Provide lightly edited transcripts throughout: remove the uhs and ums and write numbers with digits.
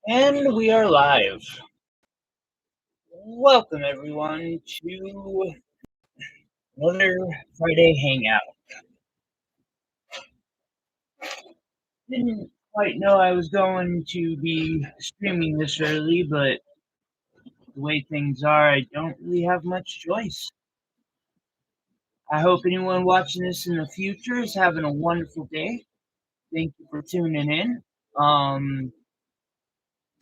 And we are live. Welcome, everyone, to another Friday Hangout. Didn't quite know I was going to be streaming this early, but the way things are, I don't really have much choice. I hope anyone watching this in the future is having a wonderful day. Thank you for tuning in.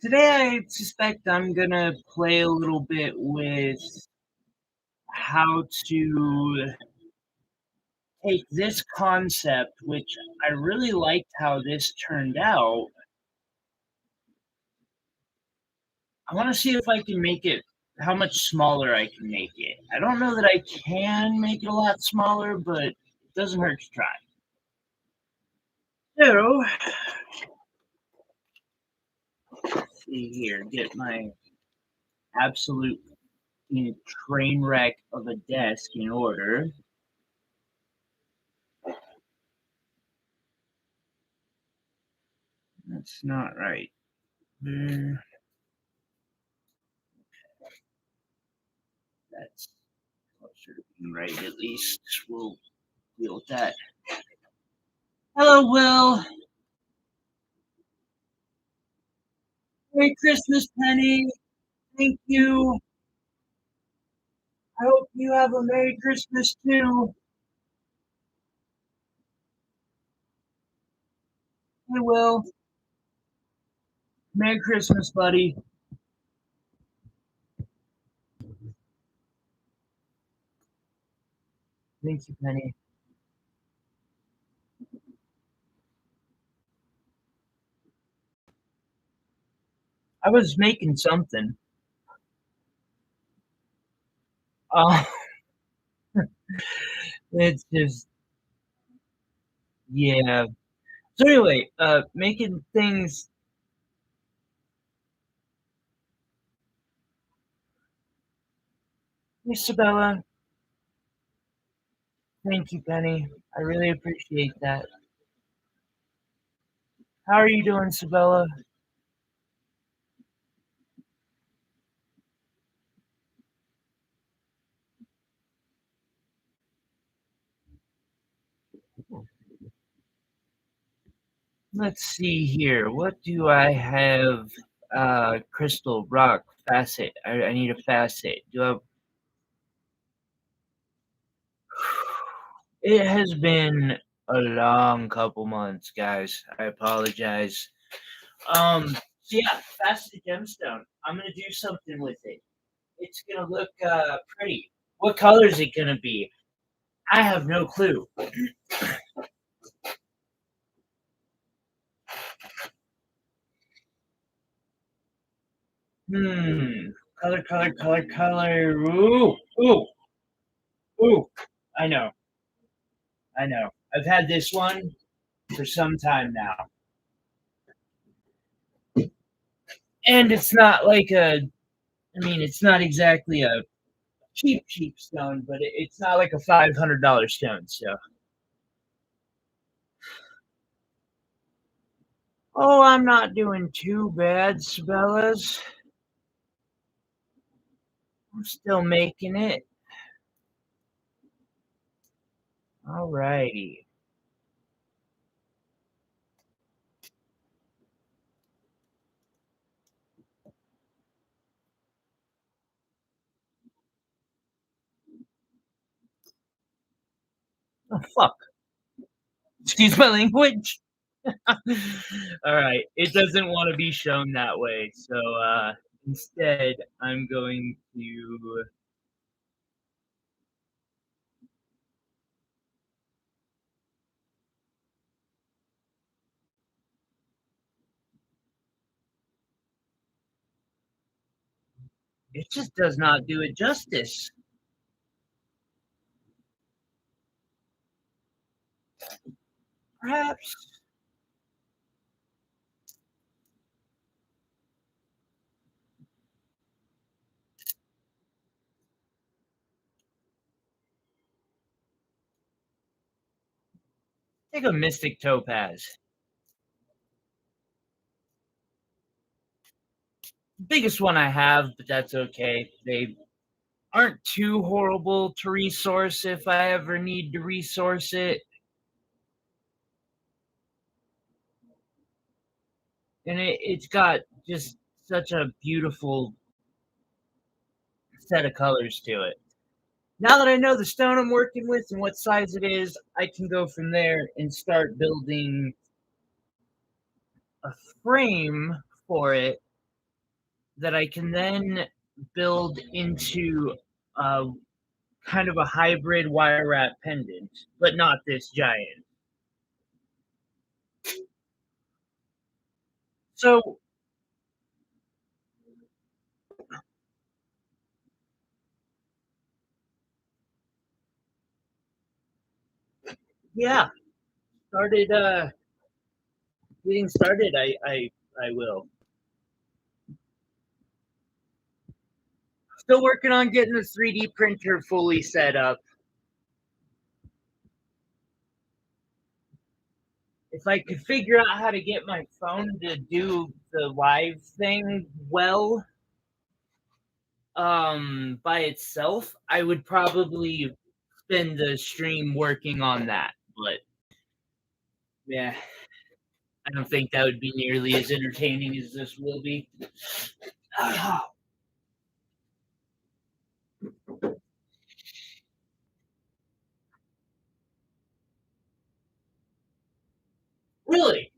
Today I suspect I'm gonna play a little bit with how to take this concept, which I really liked how this turned out. I want to see if I can make it, how much smaller I can make it. I don't know that I can make it a lot smaller, but it doesn't hurt to try. So, let's see here, get my absolute train wreck of a desk in order. That's not right. That's closer to being right, at least. We'll deal with that. Hello, Will. Merry Christmas, Penny. Thank you. I hope you have a Merry Christmas too. I will. Merry Christmas, buddy. Thank you, Penny. I was making something. Uh, it's just, yeah. So anyway, making things. Isabella, thank you, Penny. I really appreciate that. How are you doing, Isabella? Let's see here. What do I have? Crystal, rock, facet. I need a facet. Do I? It has been a long couple months, guys. I apologize. So yeah, faceted gemstone. I'm gonna do something with it. It's gonna look pretty. What color is it gonna be? I have no clue. Hmm. Color, color, color, color. Ooh, ooh, ooh. I know. I know. I've had this one for some time now, and it's not like a. I mean, it's not exactly a cheap stone, but it's not like a $500 stone. So, oh, I'm not doing too bad, Sabellas. I'm still making it. All righty. Oh, fuck. Excuse my language. All right. It doesn't want to be shown that way. So instead, I'm going to. It just does not do it justice. Perhaps. Take a mystic topaz. biggest one I have, but that's okay. They aren't too horrible to resource if I ever need to resource it. And it's got just such a beautiful set of colors to it. Now that I know the stone I'm working with and what size it is, I can go from there and start building a frame for it that I can then build into a kind of a hybrid wire wrap pendant, but not this giant. So yeah, started getting started. I will. Still working on getting the 3D printer fully set up. If I could figure out how to get my phone to do the live thing well, by itself, I would probably spend the stream working on that. But yeah, I don't think that would be nearly as entertaining as this will be. Really?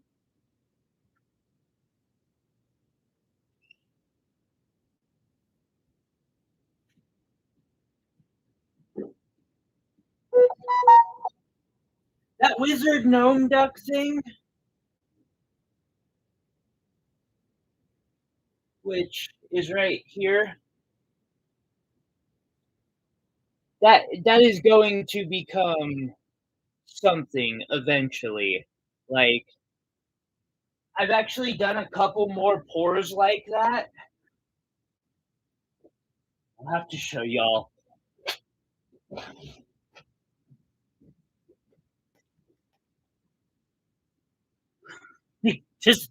That wizard gnome duck thing, which is right here, that is going to become something eventually. Like I've actually done a couple more pours like that. I'll have to show y'all. Just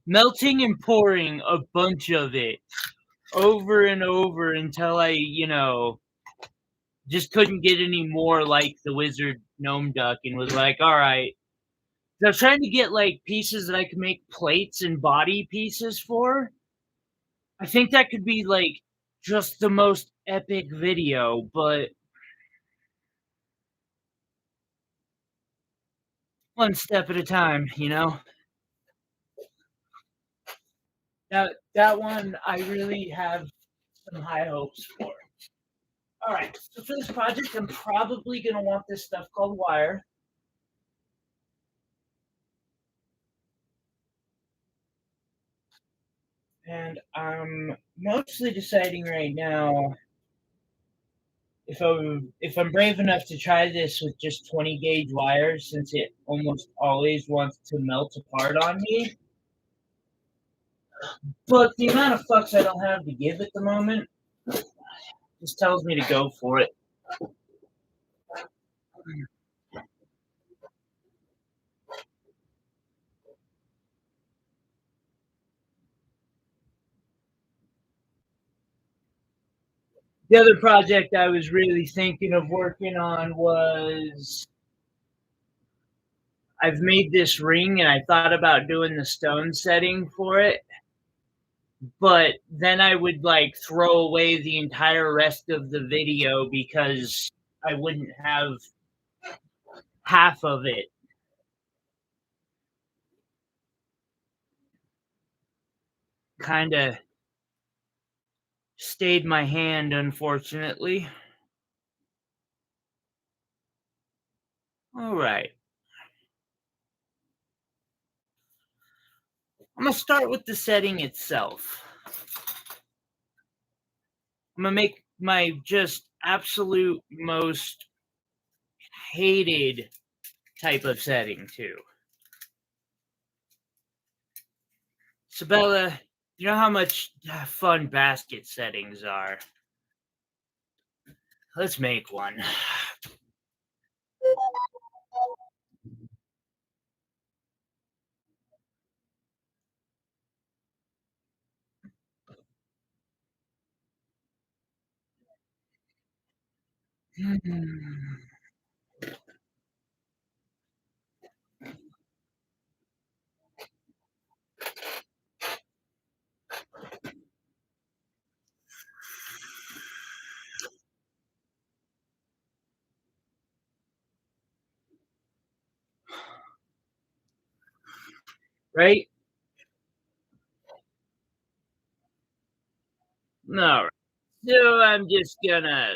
melting and pouring a bunch of it over and over until I just couldn't get any more like the wizard gnome duck and was like, all right. I was trying to get like pieces that I could make plates and body pieces for. I think that could be like just the most epic video, but one step at a time. That one I really have some high hopes for. All right, so for this project, I'm probably gonna want this stuff called wire. And I'm mostly deciding right now if I'm brave enough to try this with just 20 gauge wires, since it almost always wants to melt apart on me. But the amount of fucks I don't have to give at the moment just tells me to go for it. The other project I was really thinking of working on was I've made this ring and I thought about doing the stone setting for it, but then I would like throw away the entire rest of the video because I wouldn't have half of it. Kind of stayed my hand, unfortunately. All right. I'm going to start with the setting itself. I'm going to make my just absolute most hated type of setting, too. Sabella, you know how much fun basket settings are? Let's make one. Right? Alright. So I'm just gonna,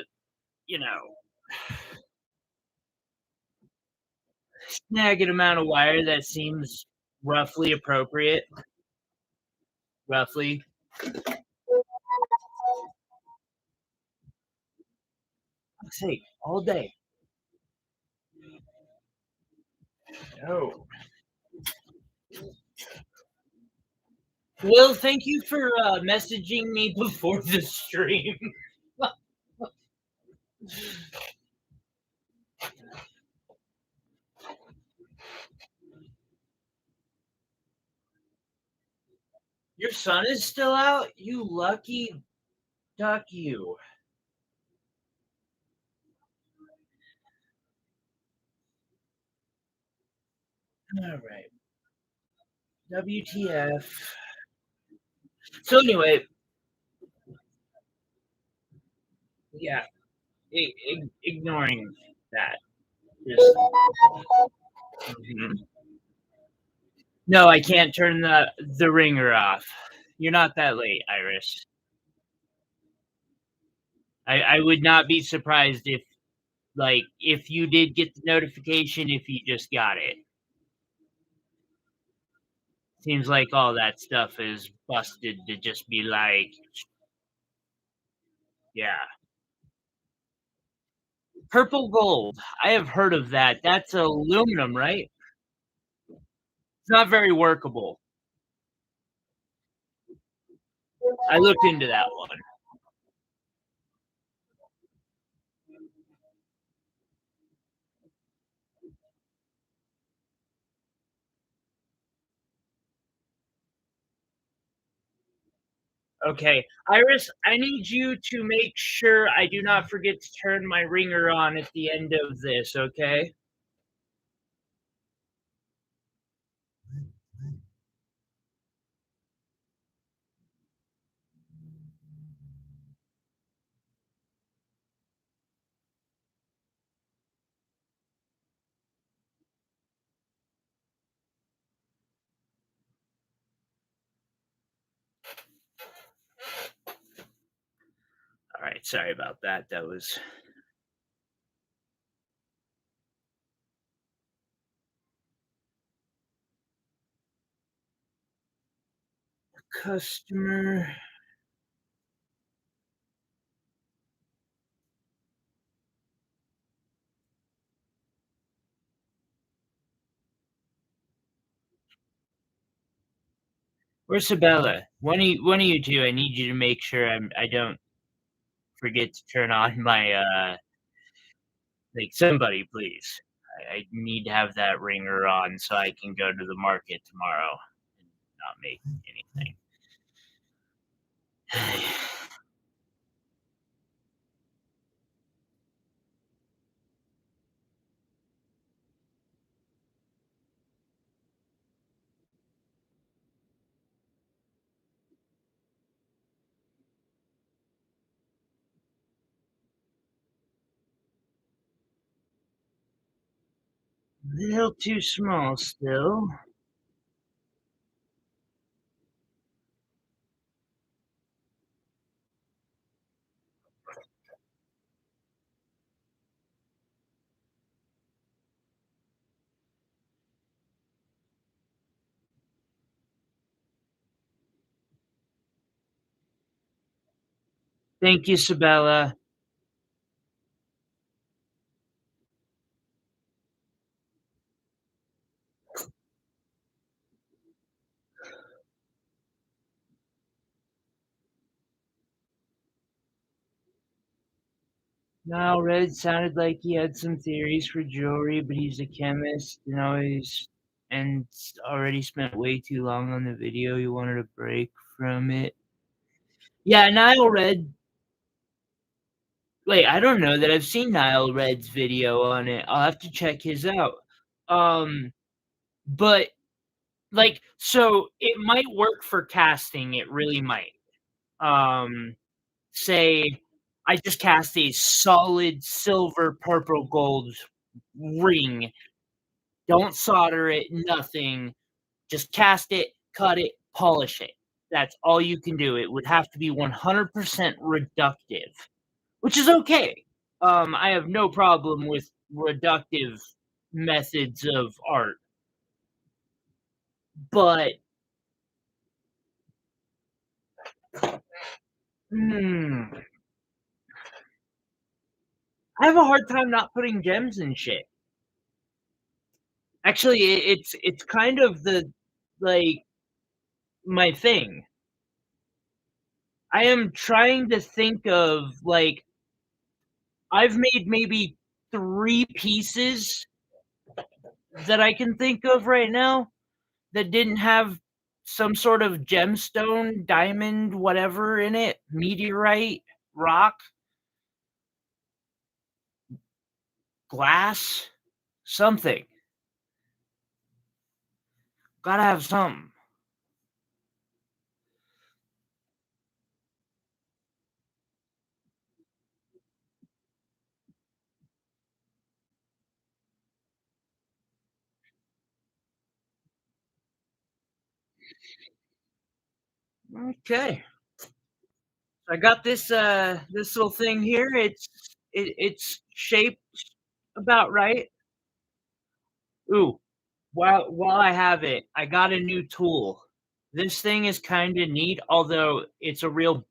you know, snag an amount of wire that seems roughly appropriate. Roughly. Fuck's sake, all day. Oh. Well, thank you for messaging me before the stream. Your sun is still out? You lucky duck, you. All right. WTF. So anyway, yeah, ignoring that. Just, mhm. No, I can't turn the ringer off. You're not that late, Iris. I would not be surprised if, like, if you did get the notification, if you just got it. Seems like all that stuff is busted to just be like, yeah. Purple gold. I have heard of that. That's aluminum, right? It's not very workable. I looked into that one. Okay. Iris, I need you to make sure I do not forget to turn my ringer on at the end of this, okay? All right. Sorry about that. That was customer. Where's Sabella? One of you two, I need you to make sure I don't forget to turn on my like somebody please. I need to have that ringer on so I can go to the market tomorrow and not make anything. Little too small still. Thank you, Sabella. Now, Red sounded like he had some theories for jewelry, but he's a chemist and already spent way too long on the video. He wanted a break from it. Yeah, Nile Red. Wait, I don't know that I've seen Nile Red's video on it. I'll have to check his out. Um, but, like, so it might work for casting, it really might. Um, say I just cast a solid silver, purple, gold ring. Don't solder it, nothing. Just cast it, cut it, polish it. That's all you can do. It would have to be 100% reductive, which is okay. I have no problem with reductive methods of art, but hmm, I have a hard time not putting gems in shit. Actually, it's kind of the like my thing. I am trying to think of like I've made maybe 3 pieces that I can think of right now that didn't have some sort of gemstone, diamond, whatever in it, meteorite, rock, glass, something. Gotta have something. Okay. I got this little thing here. It's shaped about right. Ooh, while I have it, I got a new tool. This thing is kind of neat, although it's a real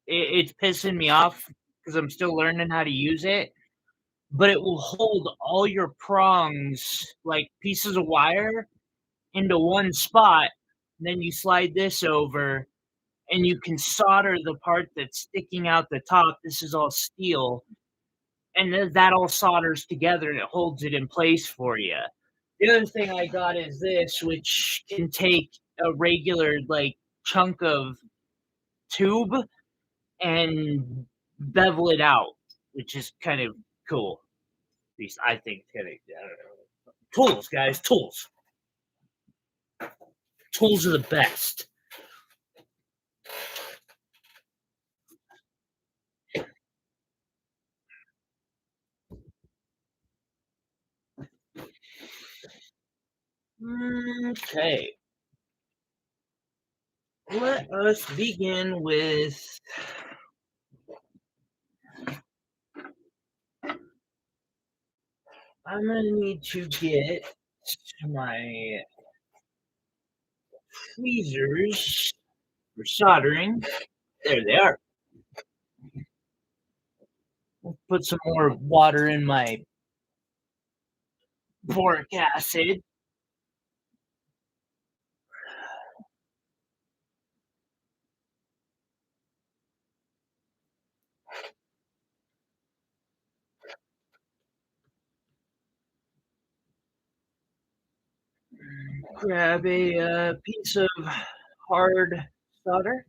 it's pissing me off because I'm still learning how to use it. But it will hold all your prongs, like pieces of wire, into one spot. Then you slide this over, and you can solder the part that's sticking out the top. This is all steel, and that all solders together, and it holds it in place for you. The other thing I got is this, which can take a regular like chunk of tube and bevel it out, which is kind of cool. At least I think it's kind of I don't know. Tools, guys, tools. Tools are the best. Okay, let us begin with. I'm gonna need to get my tweezers for soldering. There they are. Put some more water in my boric acid. Grab a piece of hard solder.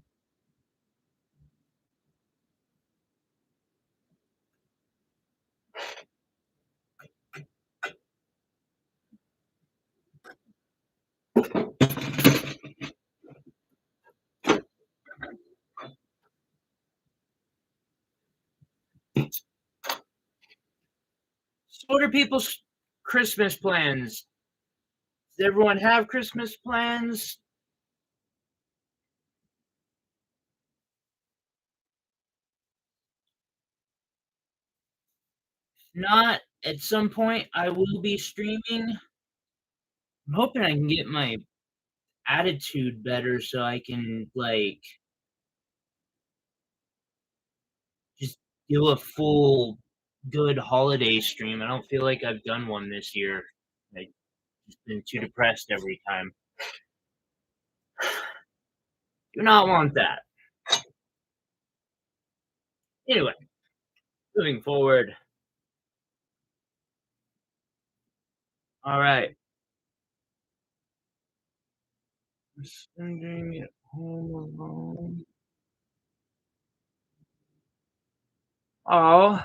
So what are people's Christmas plans? Does everyone have Christmas plans? Not at some point I will be streaming. I'm hoping I can get my attitude better so I can like just do a full good holiday stream. I don't feel like I've done one this year. I've just been too depressed every time. Do not want that. Anyway, moving forward. All right. Spending it home alone. Oh,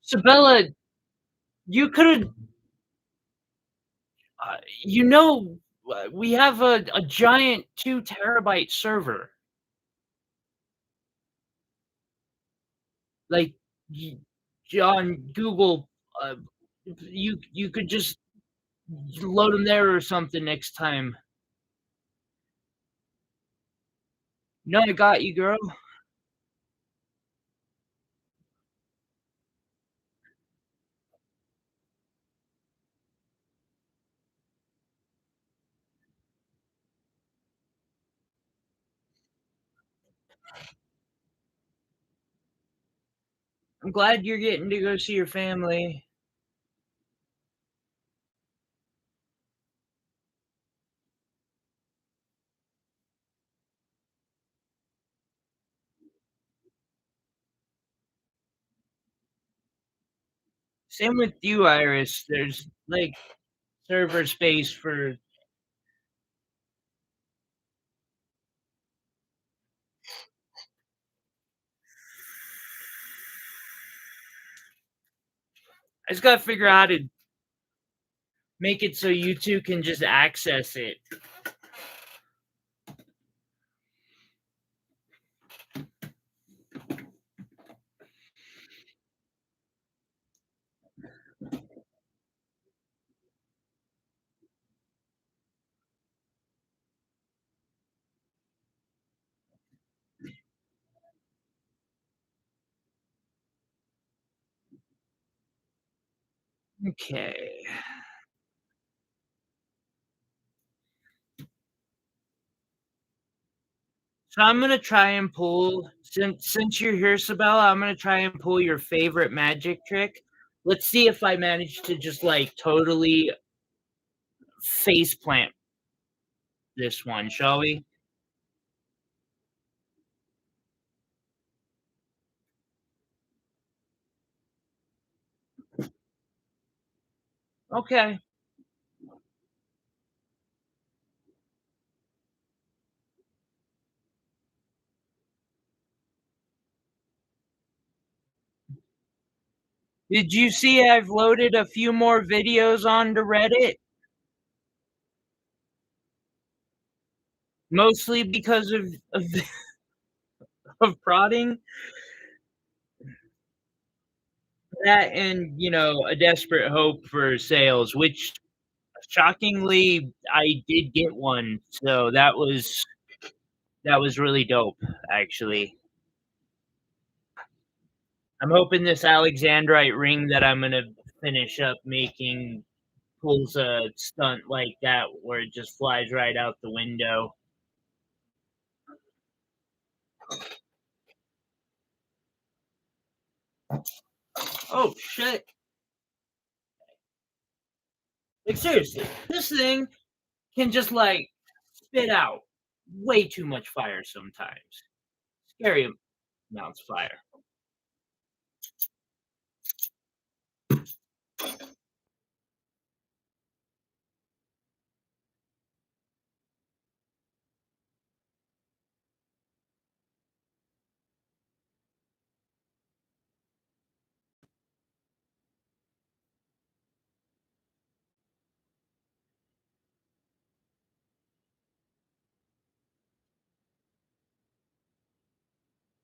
Sabella, you could have, you know, we have a giant 2 terabyte server. Like, y on Google, uh, you could just load them there or something next time. No, I got you, girl. I'm glad you're getting to go see your family. Same with you, Iris. There's, like, server space for I just gotta figure out how to make it so you 2 can just access it. Okay. So I'm gonna try and pull since you're here, Sabella, I'm gonna try and pull your favorite magic trick. Let's see if I manage to just, like, totally face plant this one, shall we? Okay. Did you see I've loaded a few more videos onto Reddit? Mostly because of prodding. That and, a desperate hope for sales, which shockingly, I did get one, so that was really dope, actually. I'm hoping this alexandrite ring that I'm gonna finish up making pulls a stunt like that where it just flies right out the window. Oh, shit. Like, seriously, this thing can just, like, spit out way too much fire sometimes. Scary amounts of fire.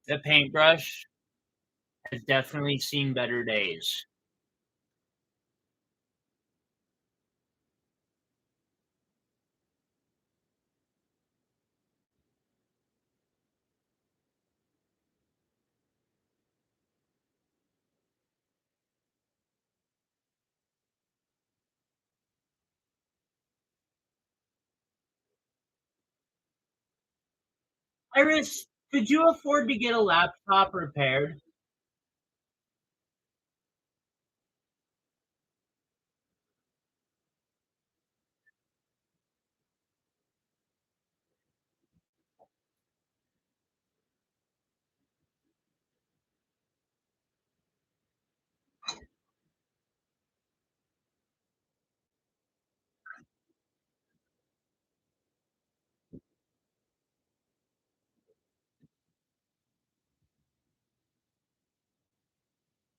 The paintbrush has definitely seen better days. Iris, could you afford to get a laptop repaired?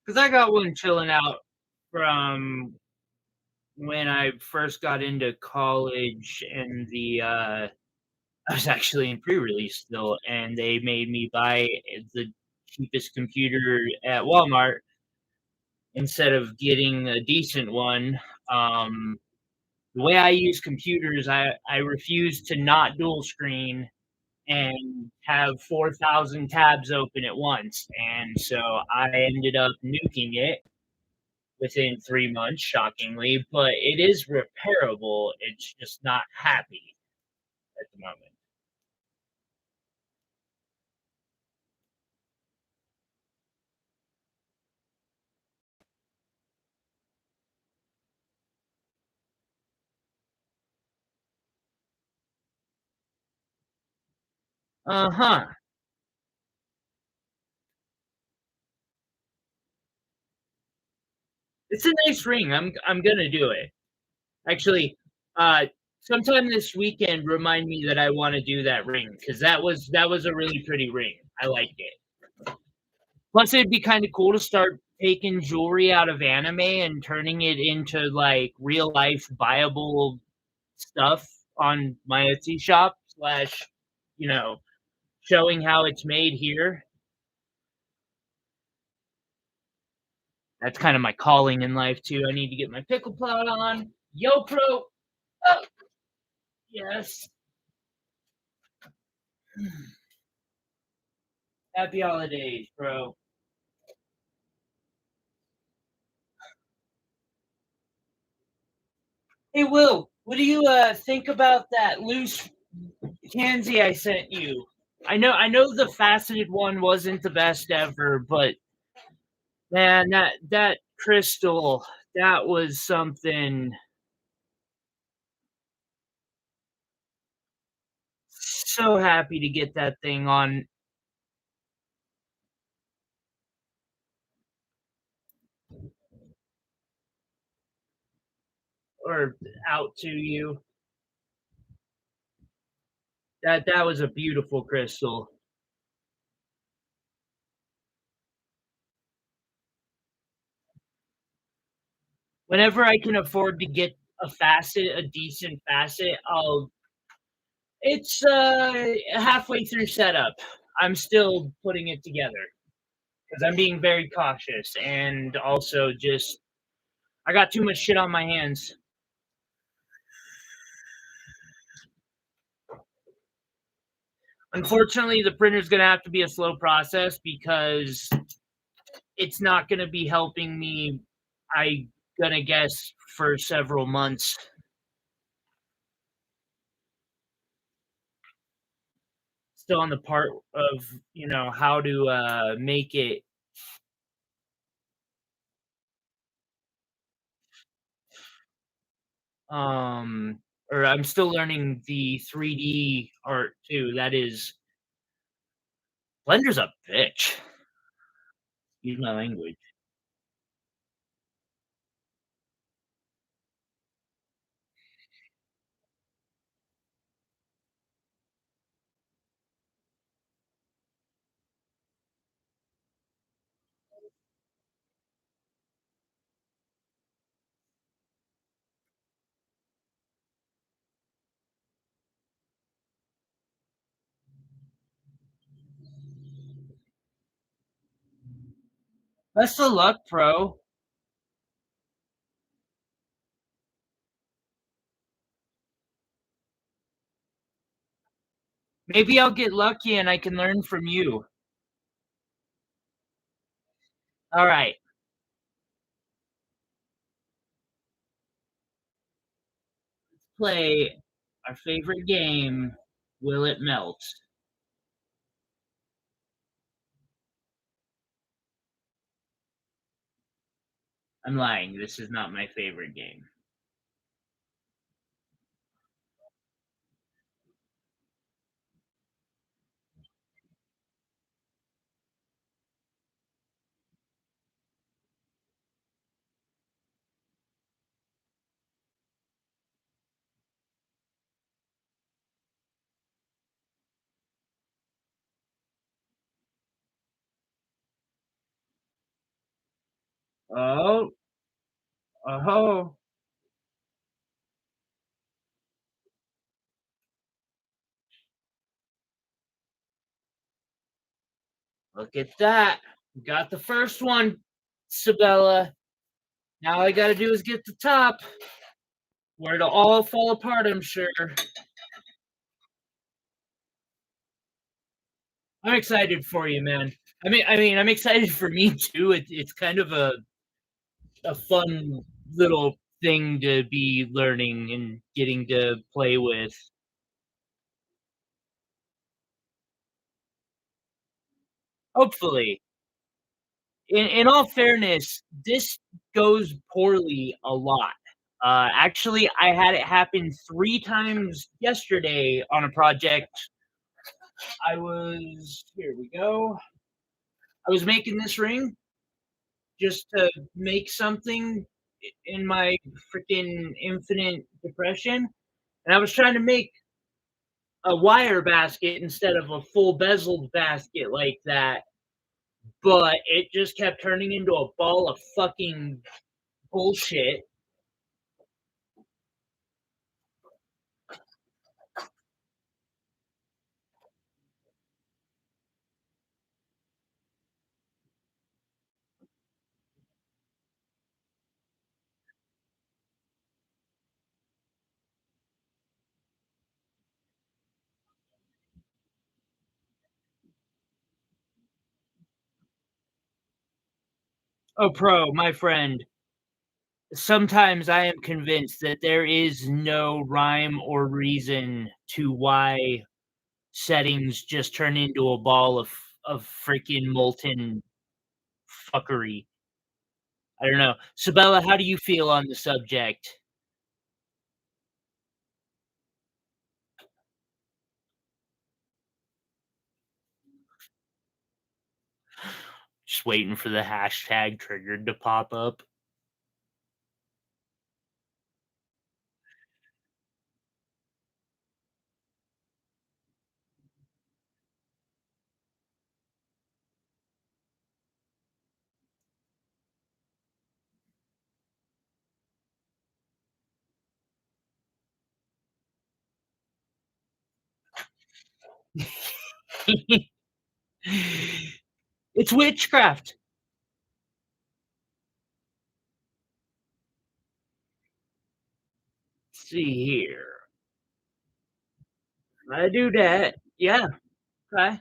Because I got one chilling out from when I first got into college and I was actually in pre-release still, and they made me buy the cheapest computer at Walmart instead of getting a decent one. Um, the way I use computers, I refuse to not dual screen and have 4,000 tabs open at once, and so I ended up nuking it within 3 months, shockingly, but it is repairable, it's just not happy at the moment. Uh-huh. It's a nice ring, I'm gonna do it. Actually, uh, sometime this weekend, remind me that I wanna do that ring because that was a really pretty ring, I liked it. Plus, it'd be kinda cool to start taking jewelry out of anime and turning it into, like, real life buyable stuff on my Etsy shop slash, you know, showing how it's made here. That's kinda my calling in life too. I need to get my pickle plot on. Yo, pro! Oh, yes. Happy holidays, bro. Hey, Will, what do you think about that loose Tansy I sent you? I know the faceted one wasn't the best ever, but man, that crystal, that was something. So happy to get that thing on or out to you. That was a beautiful crystal. Whenever I can afford to get a decent facet, I'll it's halfway through setup. I'm still putting it together because I'm being very cautious and also just I got too much shit on my hands. Unfortunately, the printer's gonna have to be a slow process because it's not gonna be helping me. I gonna guess for several months. Still on the part of how to make it or I'm still learning the 3D art too. That is Blender's a bitch. Excuse my language. Best of luck, pro. Maybe I'll get lucky and I can learn from you. All right, play our favorite game. Will it melt? I'm lying. This is not my favorite game. Oh, oh, look at that. Got the first one, Sabella. Now all I gotta do is get the top, where it'll all fall apart, I'm sure. I'm excited for you, man. I'm excited for me too. It's kind of a fun little thing to be learning and getting to play with. Hopefully. In all fairness, this goes poorly a lot. Actually, I had it happen 3 times yesterday on a project. Here we go. I was making this ring just to make something in my freaking infinite depression, and I was trying to make a wire basket instead of a full bezeled basket like that, but it just kept turning into a ball of fucking bullshit. Oh, pro, my friend, sometimes I am convinced that there is no rhyme or reason to why settings just turn into a ball of freaking molten fuckery. I don't know. Sabella, how do you feel on the subject? Just waiting for the hashtag triggered to pop up. It's witchcraft. Let's see here. I do that. Yeah. Okay.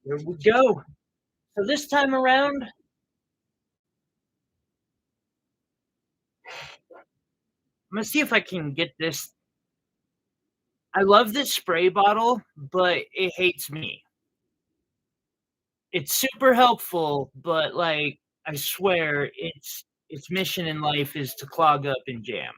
Here we go. So this time around, I'm gonna see if I can get this. I love this spray bottle, but it hates me. It's super helpful, but like I swear its mission in life is to clog up and jam.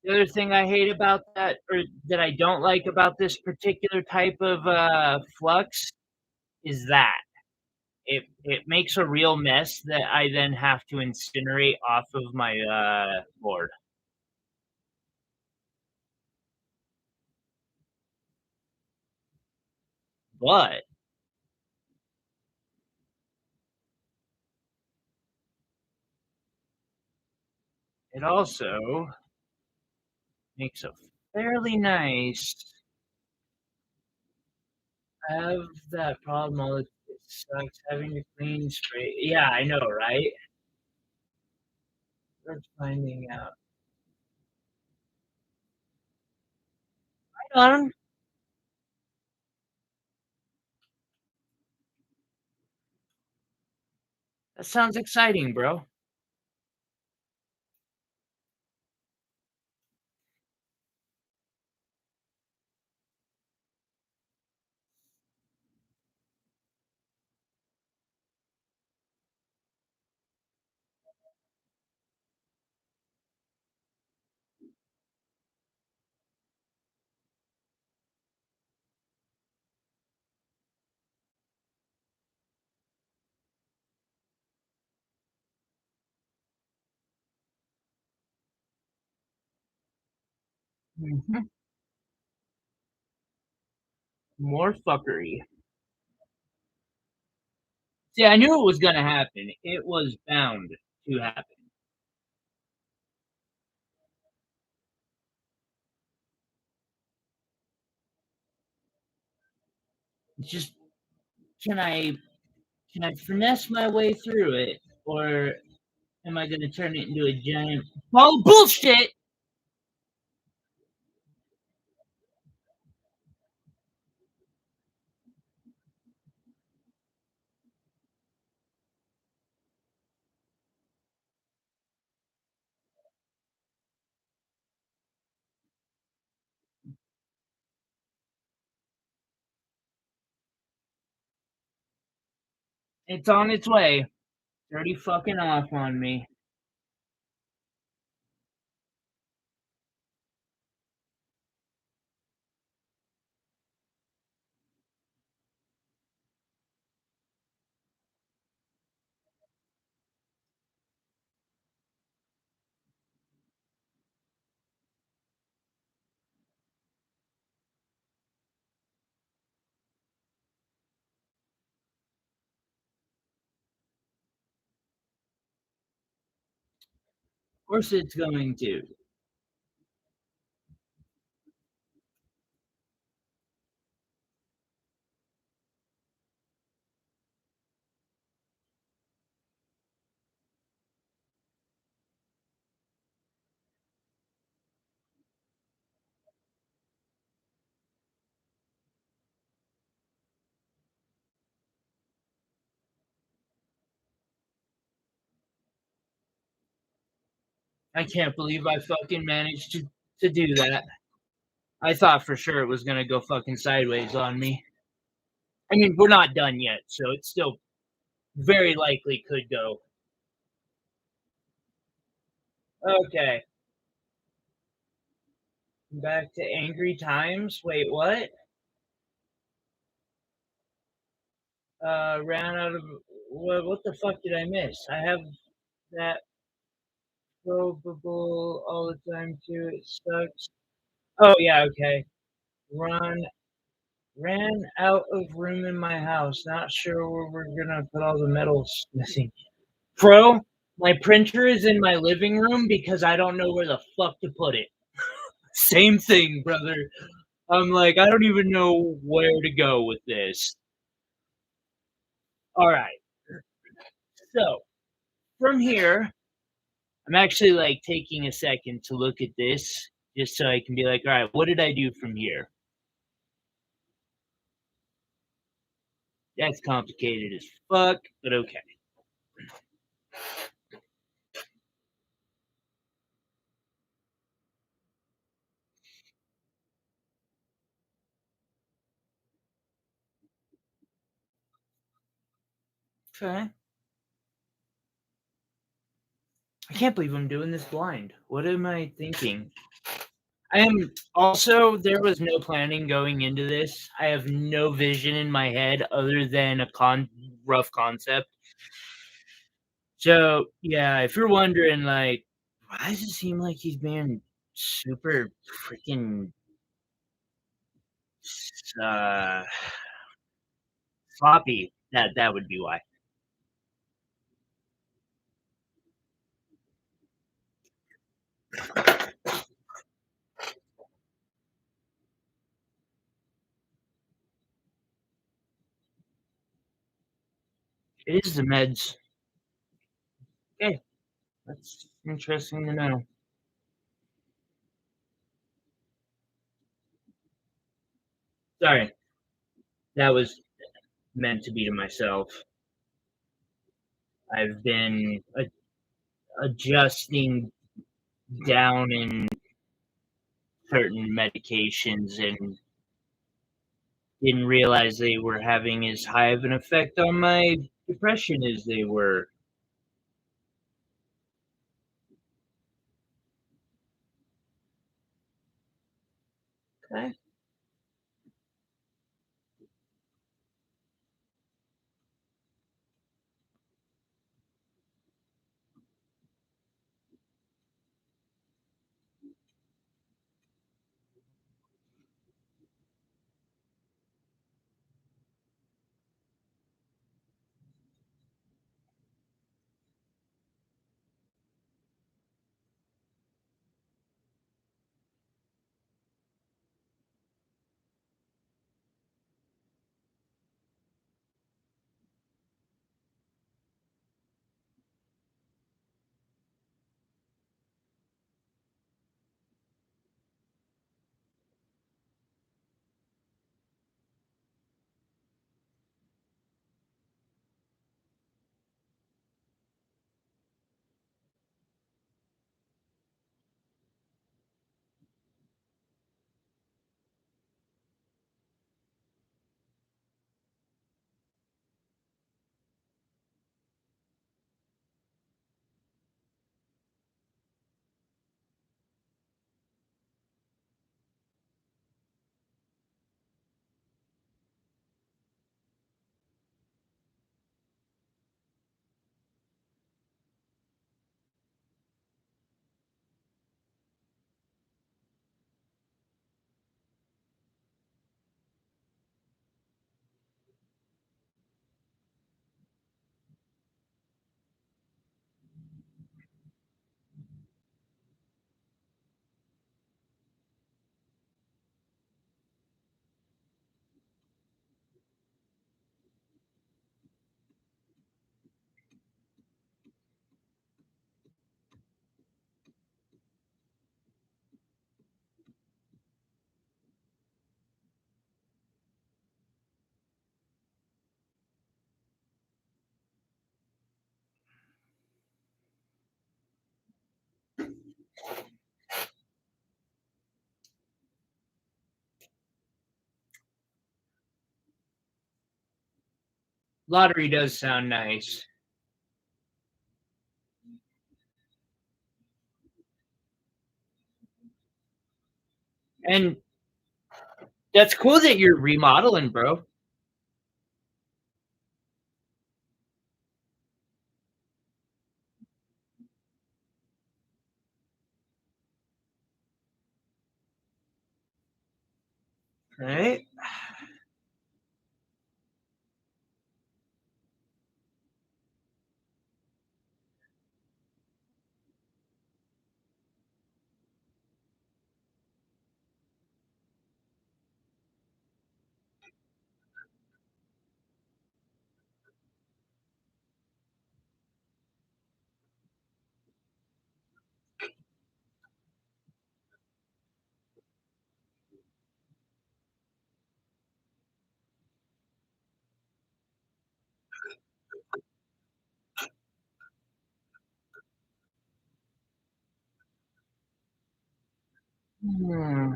The other thing I hate about that, or that I don't like about this particular type of flux, is that it makes a real mess that I then have to incinerate off of my board. But it also makes a fairly nice. I have that problem all the it sucks having to clean spray. Yeah, I know, right? We're finding out. Right on. That sounds exciting, bro. Mhm. More fuckery. See, I knew it was gonna happen. It was bound to happen. It's just can I can I finesse my way through it, or am I gonna turn it into a giant ball of bullshit? It's on its way. It's already fucking off on me. Of course it's going to. I can't believe I fucking managed to do that. I thought for sure it was gonna go fucking sideways on me. I mean, we're not done yet, so it still very likely could go. Okay, back to angry times. Wait, what? Ran out of what the fuck did I miss? I have that probable all the time too. It sucks. Oh yeah, okay. Run ran out of room in my house. Not sure where we're gonna put all the metals missing. Pro, my printer is in my living room because I don't know where the fuck to put it. Same thing, brother. I'm like, I don't even know where to go with this. All right. So from here, I'm actually like taking a second to look at this just so I can be like, all right, what did I do from here? That's complicated as fuck, but okay. Okay. I can't believe I'm doing this blind. What am I thinking? I am also, there was no planning going into this. I have no vision in my head other than a rough concept. So yeah, if you're wondering, like, why does it seem like he's being super freaking uh sloppy? That would be why. It is the meds. Okay, that's interesting to know. Sorry, that was meant to be to myself. I've been adjusting down in certain medications and didn't realize they were having as high of an effect on my depression as they were. Okay. Lottery does sound nice. And that's cool that you're remodeling, bro. Right? Hmm.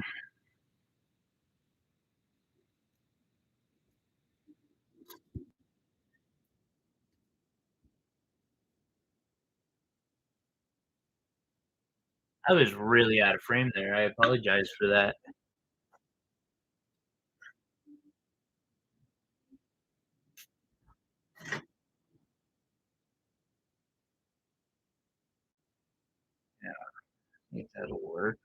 I was really out of frame there. I apologize for that. Yeah, I think that'll work.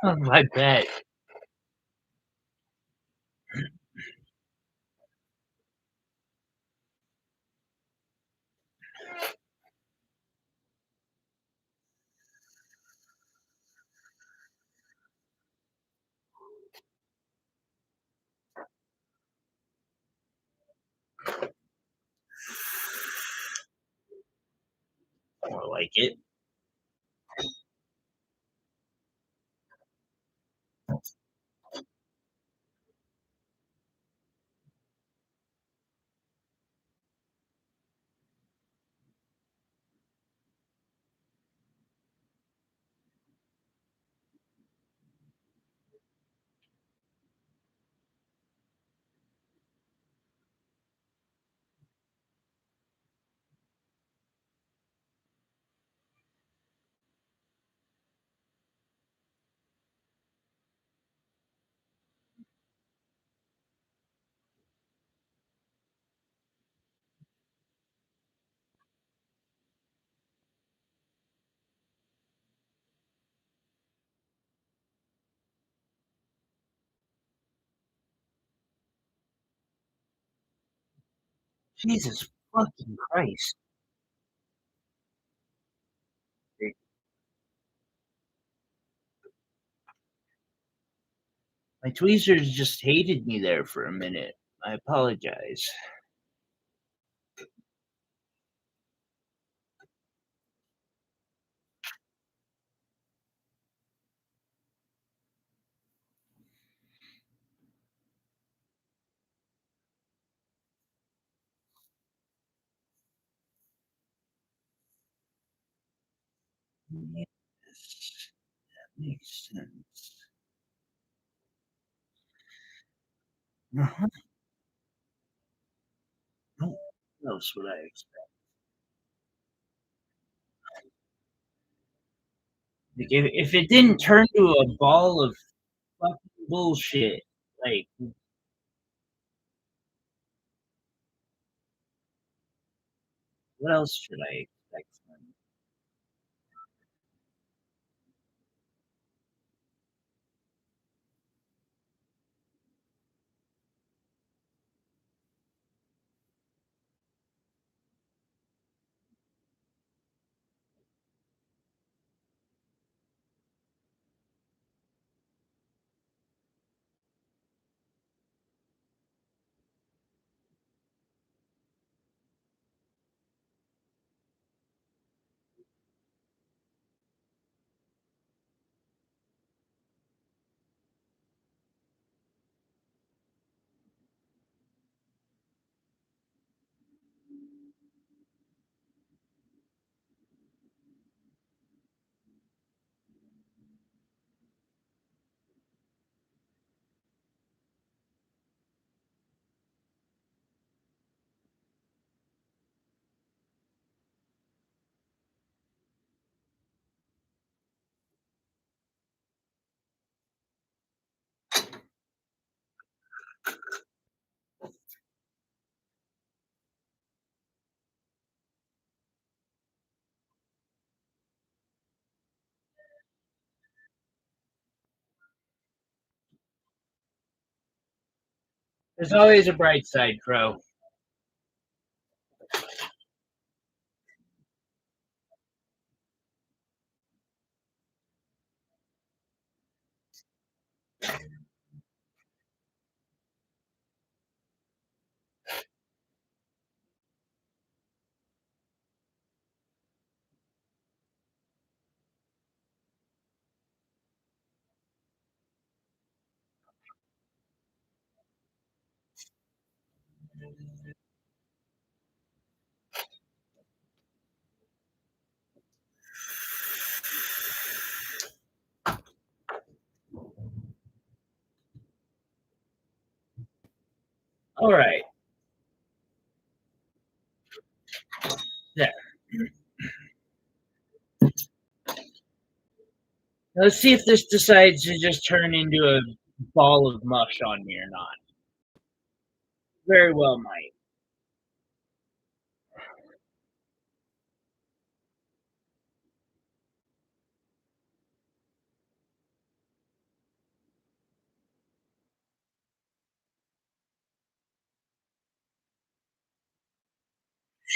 I bet. More like it. Jesus fucking Christ. My tweezers just hated me there for a minute. I apologize. Yes, that makes sense. Uh-huh. What else would I expect? Like, if it didn't turn to a ball of fucking bullshit, like, what else should I expect from it? There's always a bright side, Crow. All right, there. Let's see if this decides to just turn into a ball of mush on me or not. Very well might.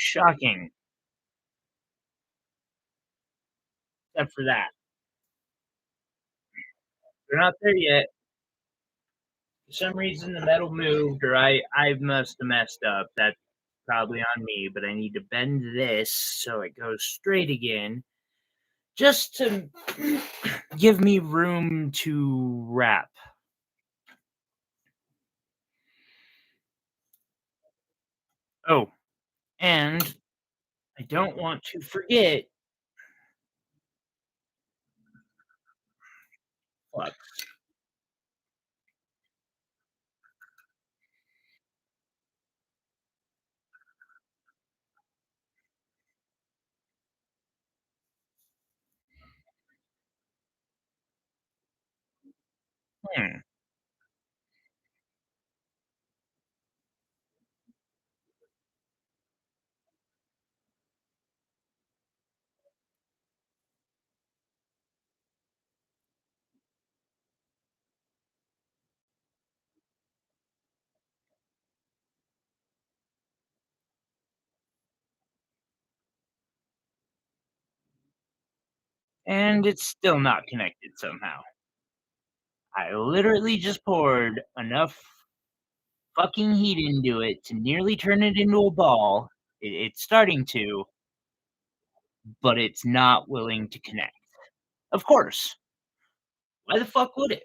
Shocking. Except for that. They're not there yet. For some reason, the metal moved, or I must have messed up. That's probably on me, but I need to bend this so it goes straight again, just to give me room to wrap. Oh, and I don't want to forget flux. Hmm. And it's still not connected somehow. I literally just poured enough fucking heat into it to nearly turn it into a ball. It's starting to, but it's not willing to connect. Of course. Why the fuck would it?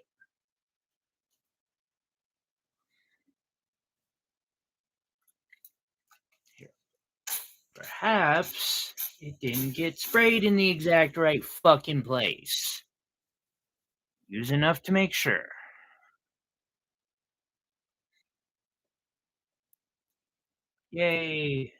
Here. Perhaps it didn't get sprayed in the exact right fucking place. Use enough to make sure. Yay.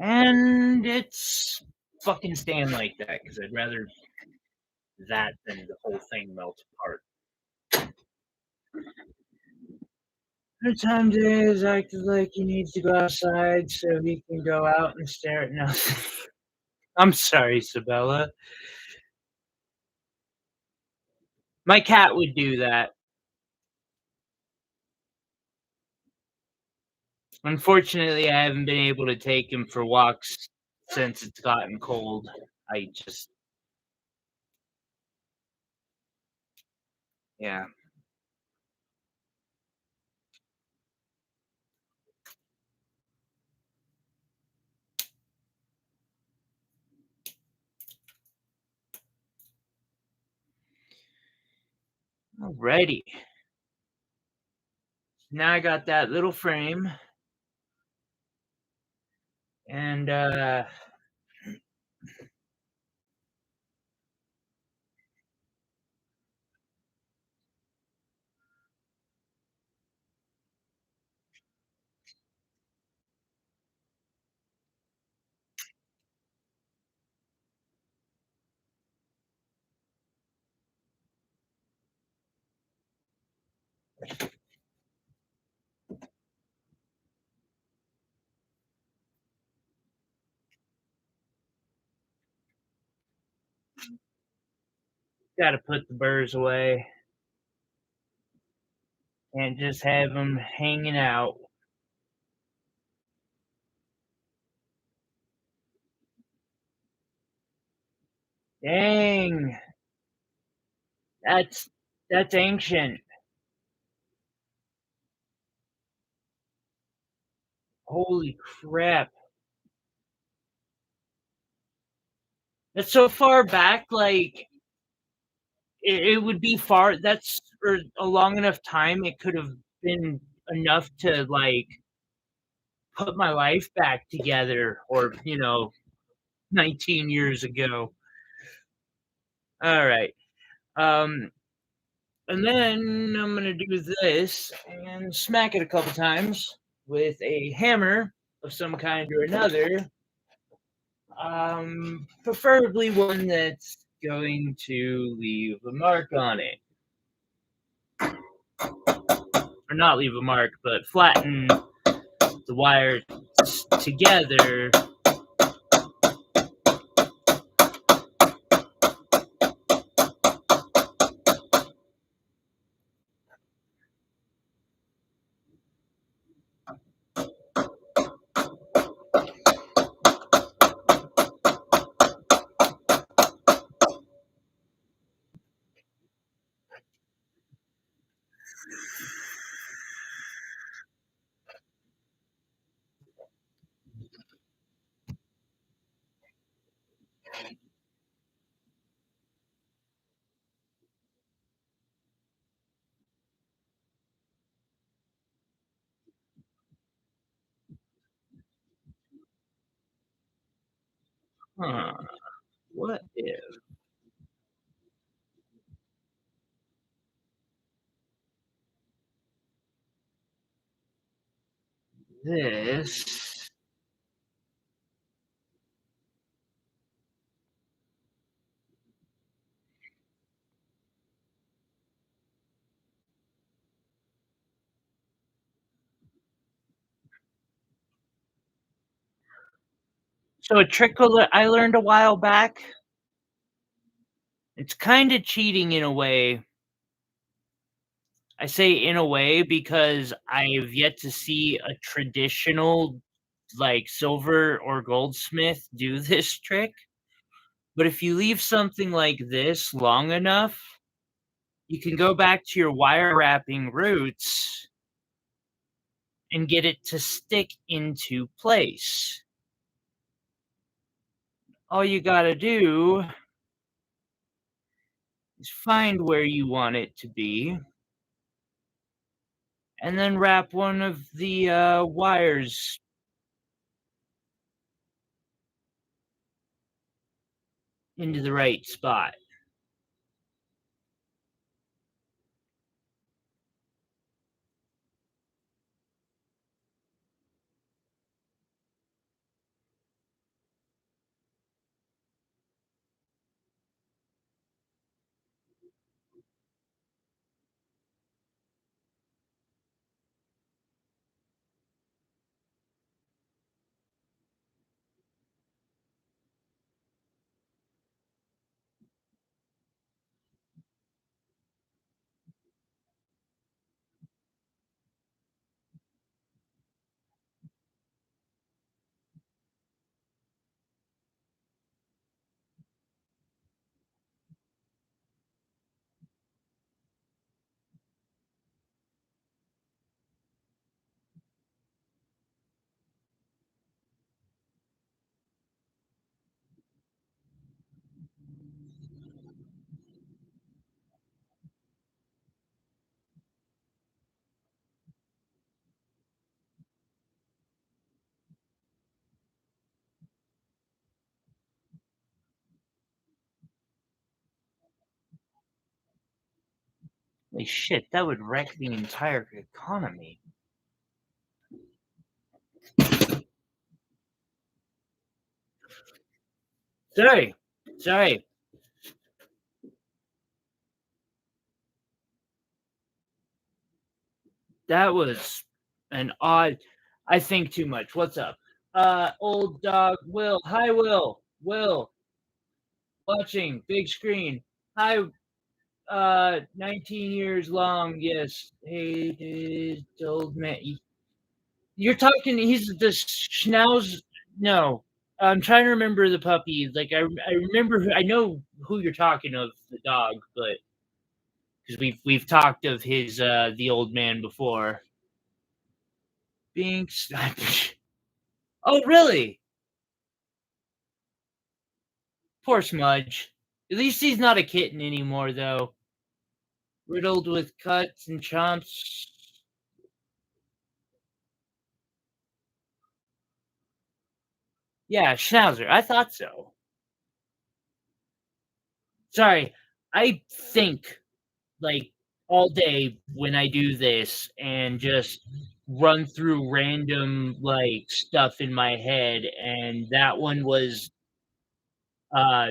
And it's fucking staying like that because I'd rather that than the whole thing melt apart. There are times days acted like he needs to go outside so he can go out and stare at nothing. I'm sorry, Sabella. My cat would do that. Unfortunately, I haven't been able to take him for walks since it's gotten cold. I just, yeah. Alrighty. Now I got that little frame, and got to put the burrs away and just have them hanging out. Dang, that's that's ancient. Holy crap. That's so far back, like it would be far. That's for a long enough time. It could have been enough to like put my life back together, or 19 years ago. All right. Um, and then I'm gonna do this and smack it a couple times with a hammer of some kind or another. Preferably one that's going to leave a mark on it. Or not leave a mark, but flatten the wires together. Huh. What if this so a trick I learned a while back, it's kinda cheating in a way. I say in a way because I've yet to see a traditional, like, silver or goldsmith do this trick, but if you leave something like this long enough, you can go back to your wire wrapping roots and get it to stick into place. All you gotta do is find where you want it to be, and then wrap one of the, wires into the right spot. Holy shit, that would wreck the entire economy. Sorry, sorry. That was an odd I think too much. What's up? Old dog Will. Hi, Will. Will, watching, big screen. Hi, 19 years long, yes. Hey, old man. You're talking, he's the schnauz. No, I'm trying to remember the puppy. Like, I remember, I know who you're talking of, the dog, but because we've talked of his, the old man before. Binks. Oh, really? Poor Smudge. At least he's not a kitten anymore, though. Riddled with cuts and chomps. Yeah, Schnauzer. I thought so. Sorry. I think, like, all day when I do this and just run through random, like, stuff in my head, and that one was, uh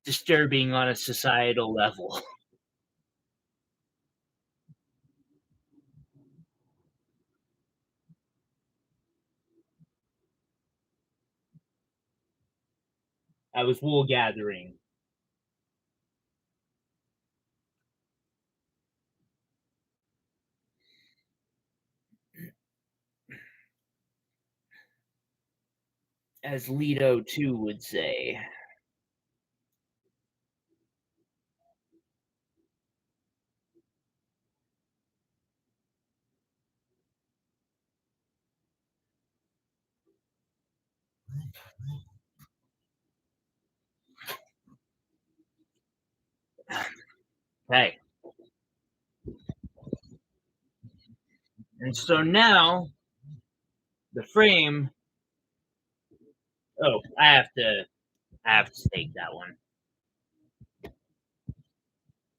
disturbing on a societal level. I was wool gathering. As Leto too would say. Hey. And so now the frame. Oh, I have to take that one.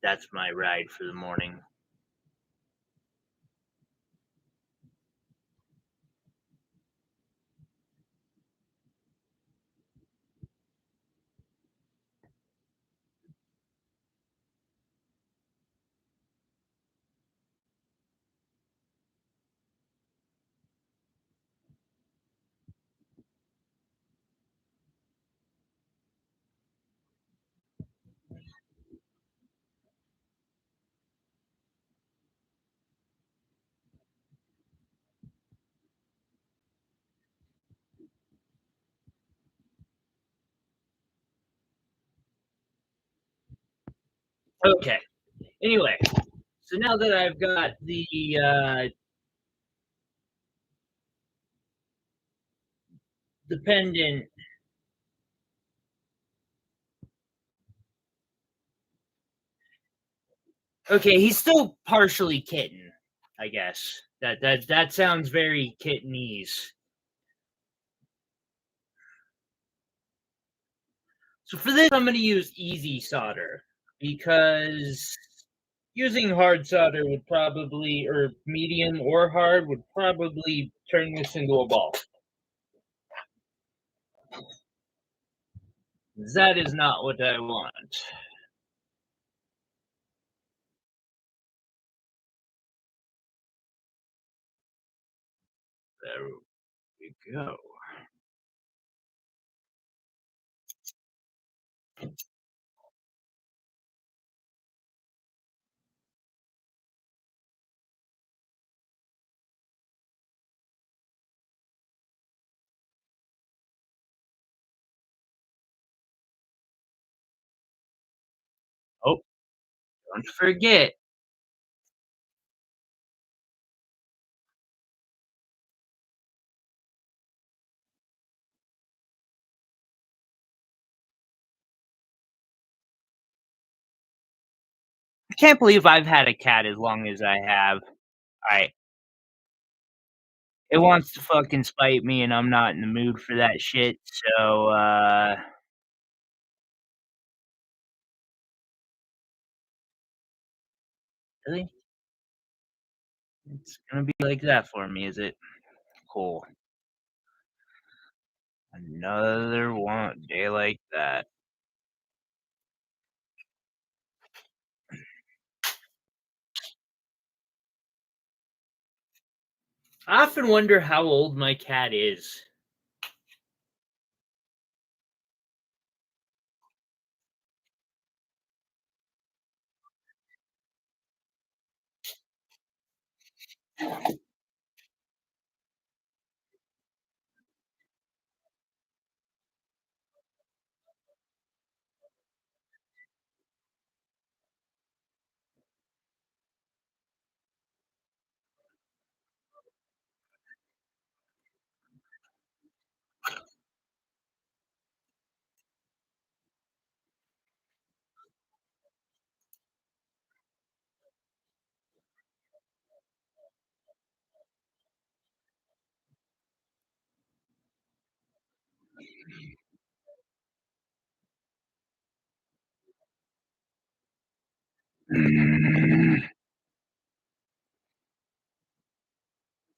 That's my ride for the morning. Okay. Anyway, so now that I've got the pendant. Okay, he's still partially kitten, I guess. That sounds very kittenese. So for this, I'm going to use easy solder because using hard solder would probably, or medium or hard, would probably turn this into a ball. That is not what I want. There we go. Oh, don't forget. I can't believe I've had a cat as long as I have. Alright. It wants to fucking spite me, and I'm not in the mood for that shit, so, really? It's gonna be like that for me, is it? Cool. Another one day like that. I often wonder how old my cat is.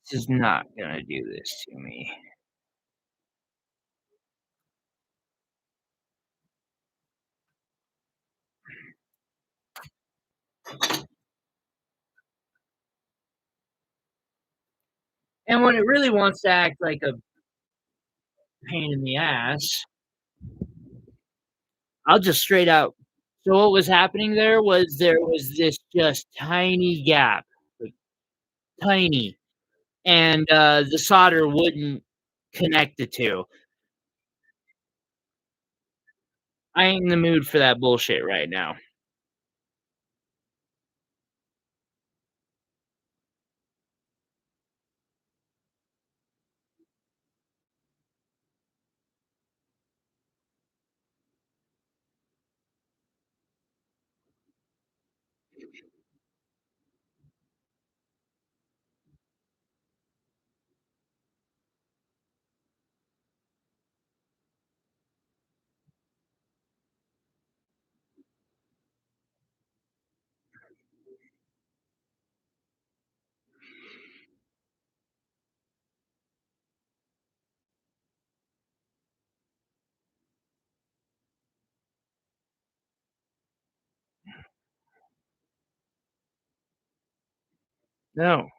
This is not gonna do this to me. And when it really wants to act like a pain in the ass, I'll just straight out. So what was happening there was this just tiny gap, like tiny, and the solder wouldn't connect the two. I ain't in the mood for that bullshit right now. No.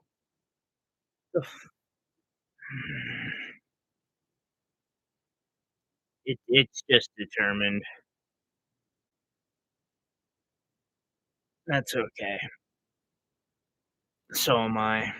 The f it's just determined. That's okay. So am I.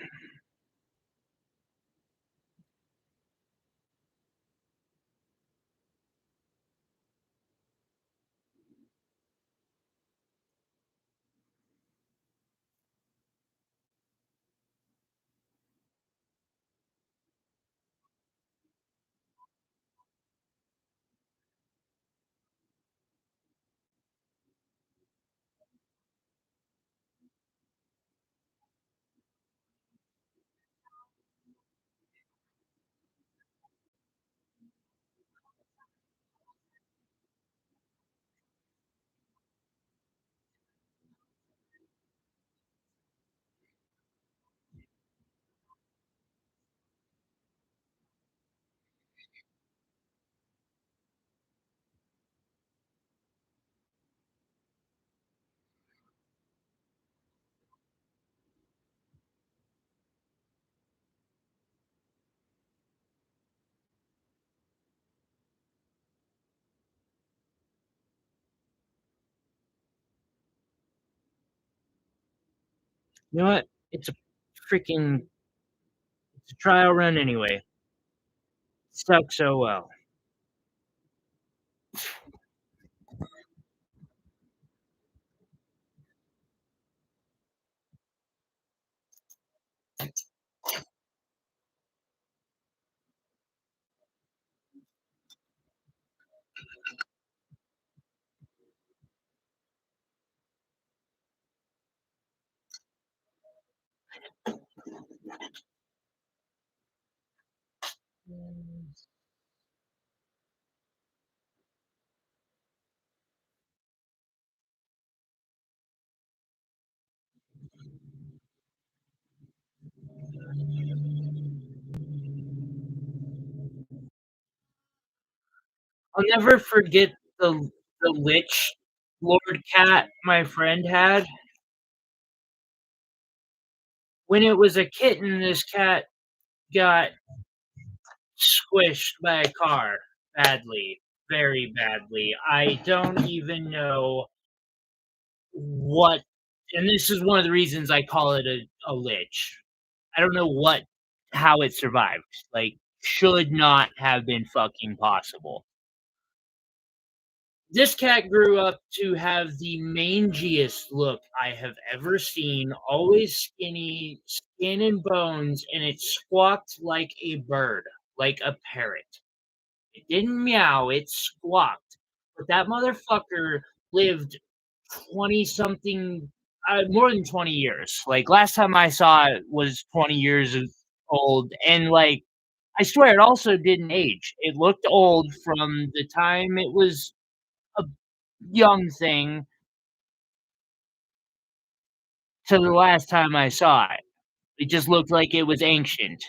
You know what? Freaking it's a trial run anyway. Sucks so well. I'll never forget the Lich Lord cat my friend had. When it was a kitten, this cat got squished by a car badly, very badly. I don't even know what, and this is one of the reasons I call it a lich. I don't know how it survived. Like, should not have been fucking possible. This cat grew up to have the mangiest look I have ever seen, always skinny, skin and bones, and it squawked like a bird, like a parrot. It didn't meow, it squawked. But that motherfucker lived 20 something, more than 20 years. Like, last time I saw it was 20 years old. And, like, I swear it also didn't age. It looked old from the time it was a young thing to the last time I saw it. It just looked like it was ancient.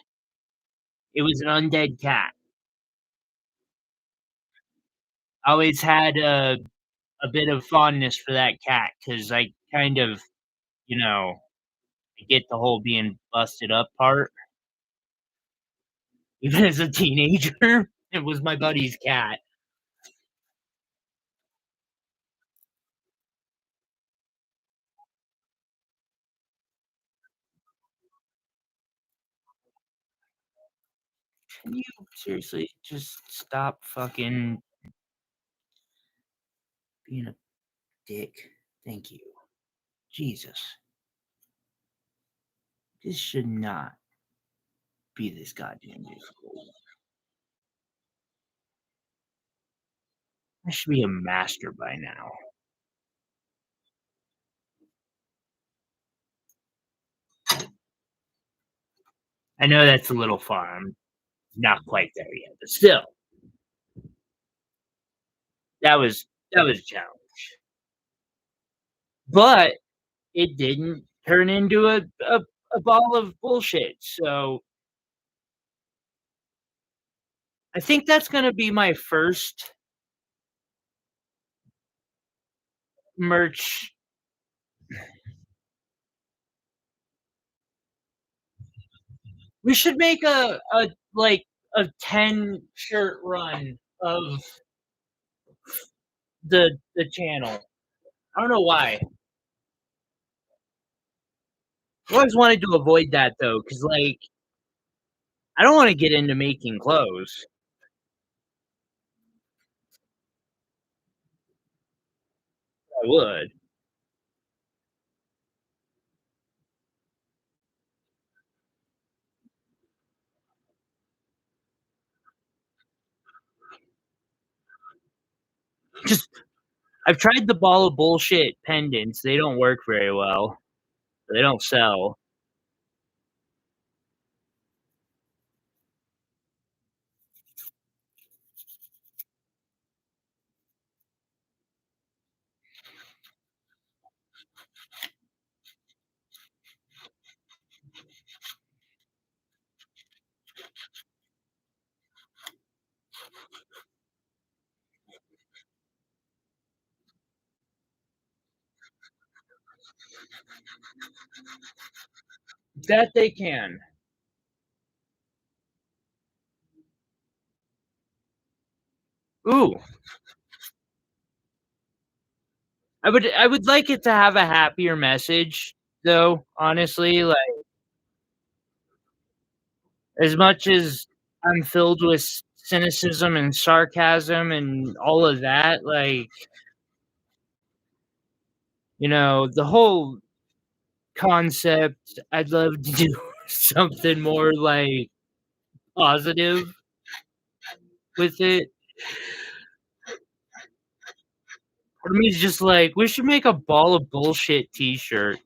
It was an undead cat. I always had a bit of fondness for that cat because I kind of, you know, I get the whole being busted up part. even as a teenager. It was my buddy's cat. Can you seriously just stop fucking being a dick? Thank you. Jesus. This should not be this goddamn difficult. I should be a master by now. I know that's a little far. I'm not quite there yet, but still, that was a challenge. But it didn't turn into a ball of bullshit. So I think that's gonna be my first merch. We should make a like a 10 shirt run of the channel. I don't know why. I always wanted to avoid that though, because like I don't want to get into making clothes. I would. Just I've tried the ball of bullshit pendants. They don't work very well. They don't sell. That they can. Ooh, I would like it to have a happier message though, honestly, like as much as I'm filled with cynicism and sarcasm and all of that, like, the whole concept, I'd love to do something more like positive with it. Part of me is just like, we should make a ball of bullshit t-shirt.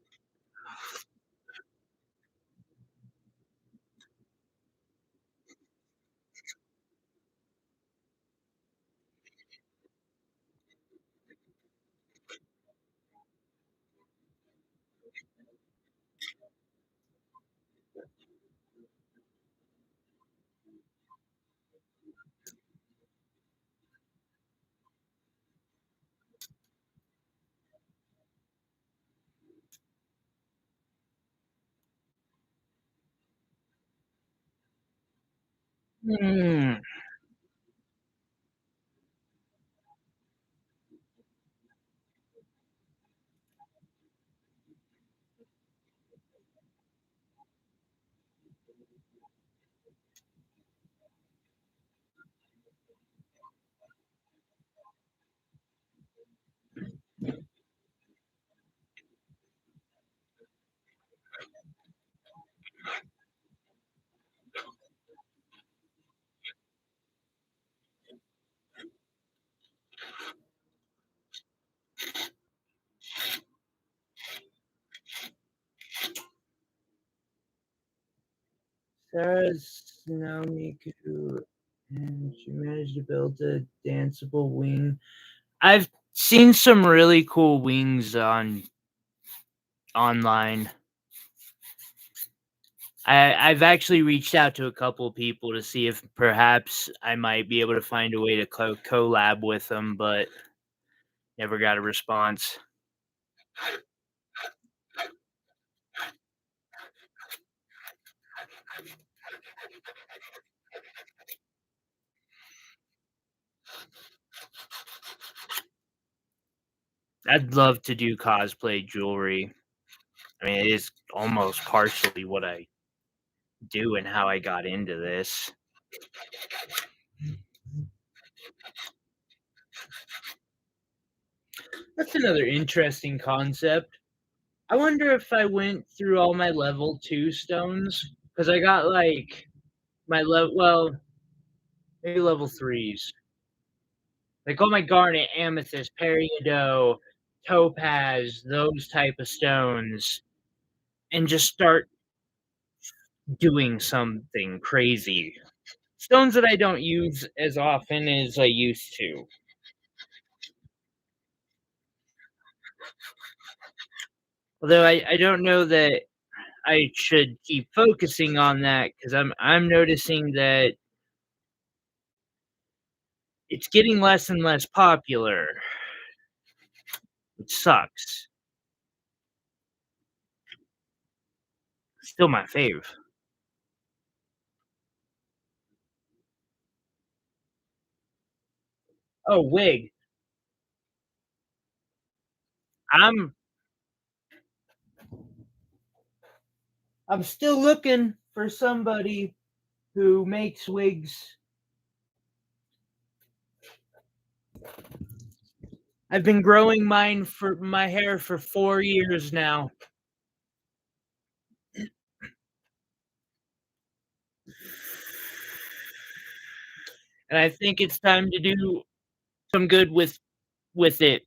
Hmm. Sarah's Naomiku, and she managed to build a danceable wing. I've seen some really cool wings online. I've actually reached out to a couple people to see if perhaps I might be able to find a way to collab with them, but never got a response. I'd love to do cosplay jewelry. I mean, it is almost partially what I do and how I got into this. That's another interesting concept. I wonder if I went through all my level 2 stones, because I got, like, my level, well, maybe level 3s. Like, all my garnet, amethyst, peridot, topaz, those type of stones, and just start doing something crazy. Stones that I don't use as often as I used to. Although I don't know that I should keep focusing on that because I'm noticing that it's getting less and less popular, which sucks. Still my fave. Oh, wig. I'm I'm still looking for somebody who makes wigs. I've been growing my hair for 4 years now, and I think it's time to do some good with it.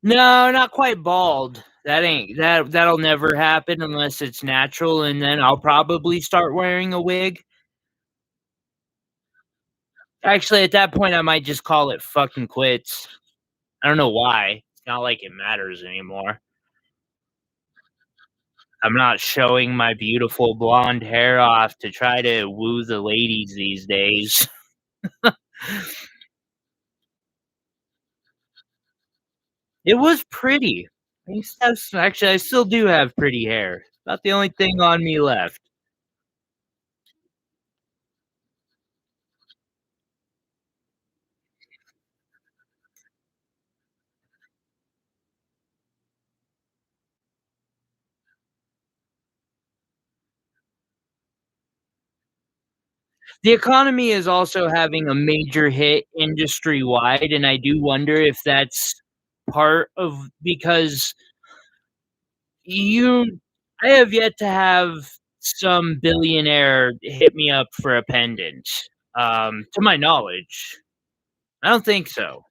No, not quite bald. That'll never happen unless it's natural, and then I'll probably start wearing a wig. Actually, at that point, I might just call it fucking quits. I don't know why. It's not like it matters anymore. I'm not showing my beautiful blonde hair off to try to woo the ladies these days. It was pretty. Actually, I still do have pretty hair. About the only thing on me left. The economy is also having a major hit industry-wide, and I do wonder if that's part of because you I have yet to have some billionaire hit me up for a pendant, to my knowledge. I don't think so.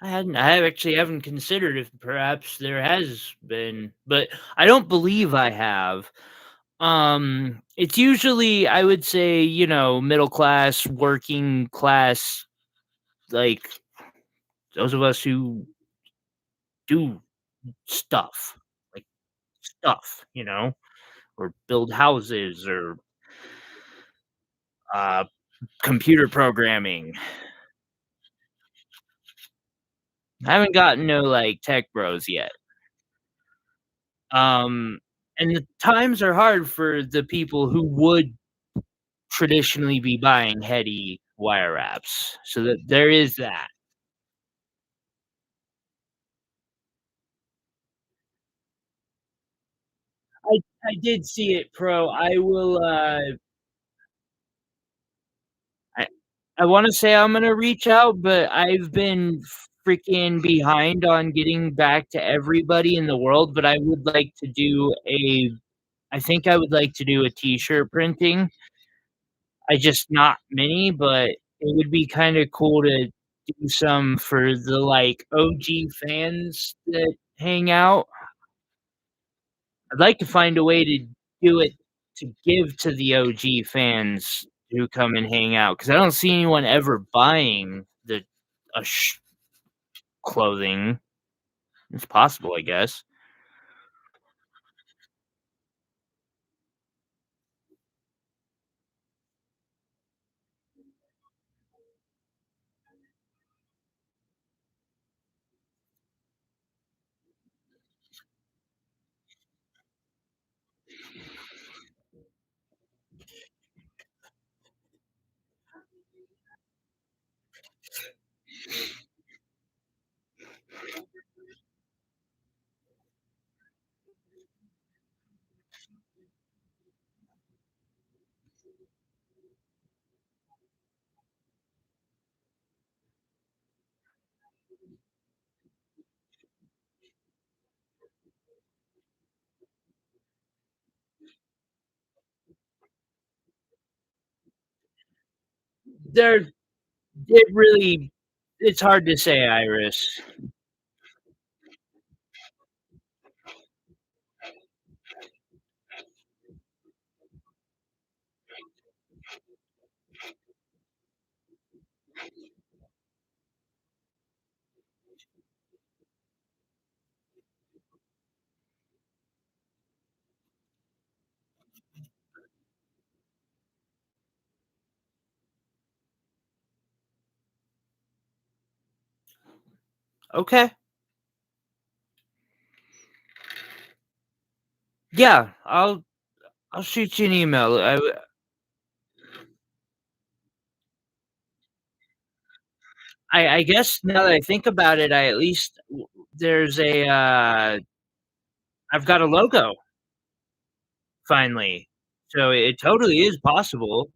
I actually haven't considered if perhaps there has been, but I don't believe I have. It's usually, I would say, middle class, working class, like those of us who do stuff, like stuff, or build houses or uh, computer programming. I haven't gotten no like tech bros yet. Um, and the times are hard for the people who would traditionally be buying heady wire wraps. So that there is that. I did see it, Pro. I I wanna say I'm gonna reach out, but I've been freaking behind on getting back to everybody in the world, but I think I would like to do a t-shirt printing. I just not many, but it would be kinda cool to do some for the, like, OG fans that hang out. I'd like to find a way to do it to give to the OG fans who come and hang out, because I don't see anyone ever buying clothing. It's possible, I guess. There it really it's hard to say, Iris. Okay. Yeah, I'll shoot you an email. I guess now that I think about it, I at least there's I've got a logo finally. So it totally is possible.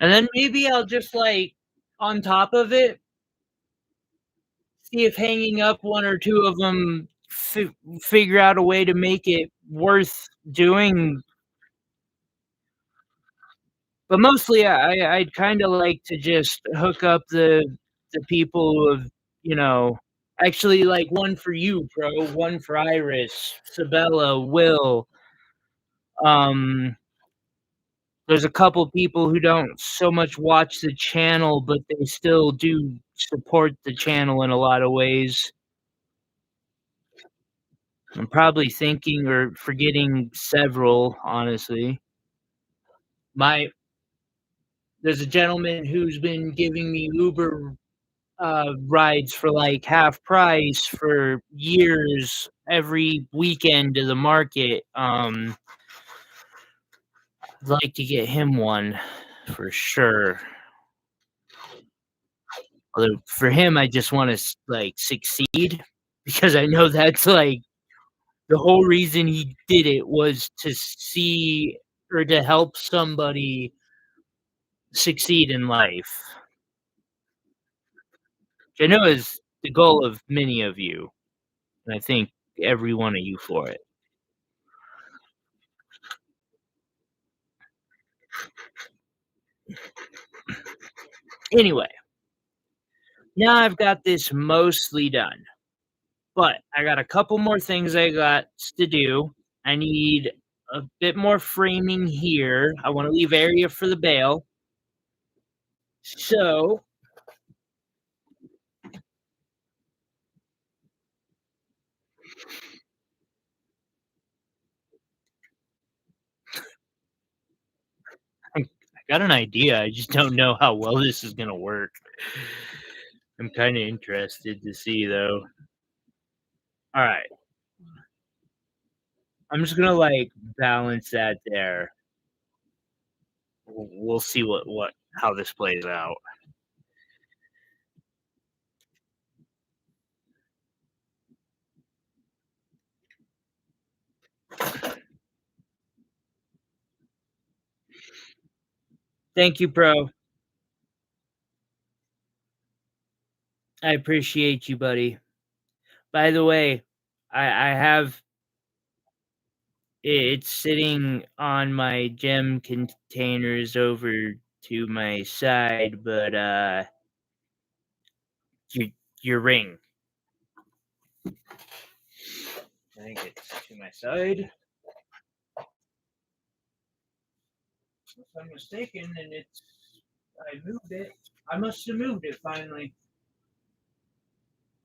And then maybe I'll just like on top of it, see if hanging up one or two of them figure out a way to make it worth doing. But mostly, I'd kind of like to just hook up the people who have, you know, actually like one for you, Pro, one for Iris, Sabella, Will. Um, there's a couple people who don't so much watch the channel, but they still do support the channel in a lot of ways. I'm probably thinking or forgetting several, honestly. My there's a gentleman who's been giving me Uber rides for like half price for years every weekend to the market. I'd like to get him one for sure. Although for him, I just want to like succeed because I know that's like the whole reason he did it was to see or to help somebody succeed in life. Which I know is the goal of many of you, and I thank every one of you for it. Anyway, now I've got this mostly done, but I got a couple more things I got to do. I need a bit more framing here. I want to leave area for the bale. So I got an idea. I just don't know how well this is going to work. I'm kind of interested to see though. All right. I'm just going to like balance that there. We'll see what how this plays out. Thank you, Pro. I appreciate you, buddy. By the way, I have It's sitting on my gem containers over to my side, but, your your ring. I think it's to my side. If I'm mistaken, and I moved it. I must have moved it finally.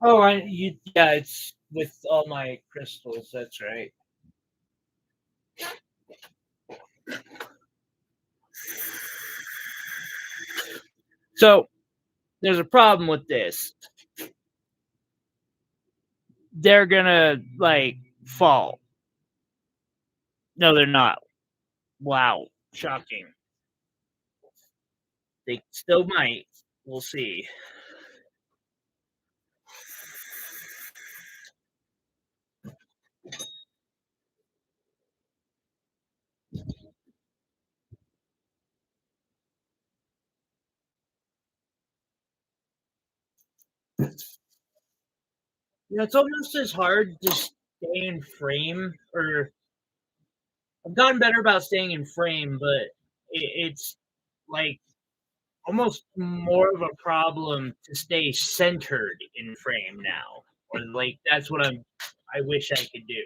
Oh, yeah, it's with all my crystals. That's right. So there's a problem with this. They're gonna like fall. No, they're not. Wow, shocking. They still might. We'll see. It's almost as hard to stay in frame, or I've gotten better about staying in frame, but it's like almost more of a problem to stay centered in frame now. Or like that's what I wish I could do.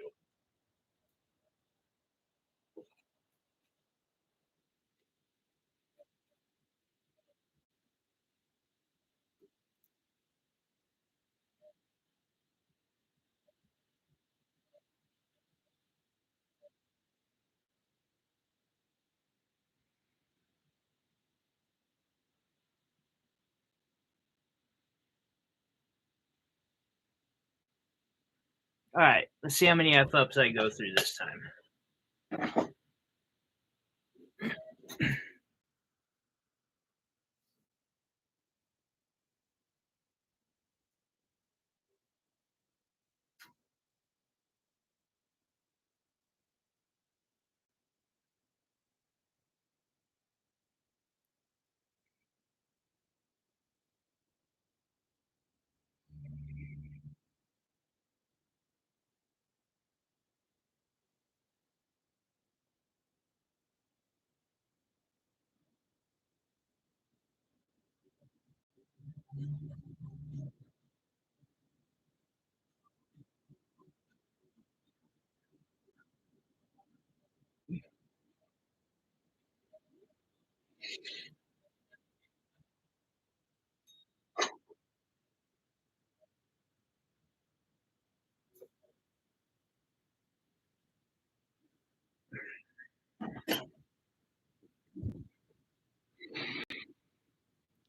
All right, let's see how many F ups I go through this time.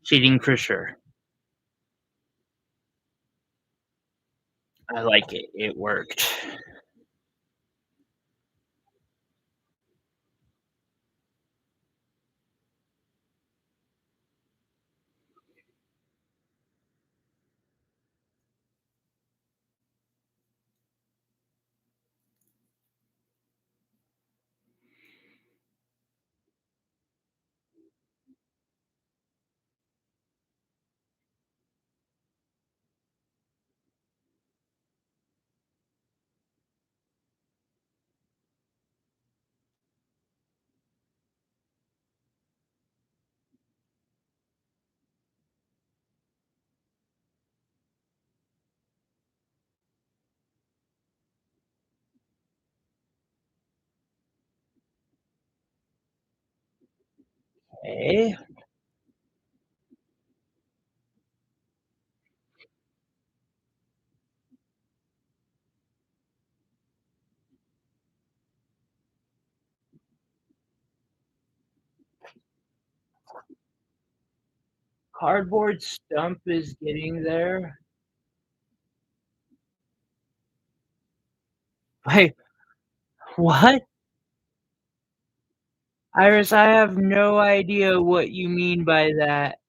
Cheating for sure. I like it. It worked. Okay. Cardboard stump is getting there. Wait, what? Iris, I have no idea what you mean by that.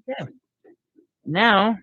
Yeah. Now,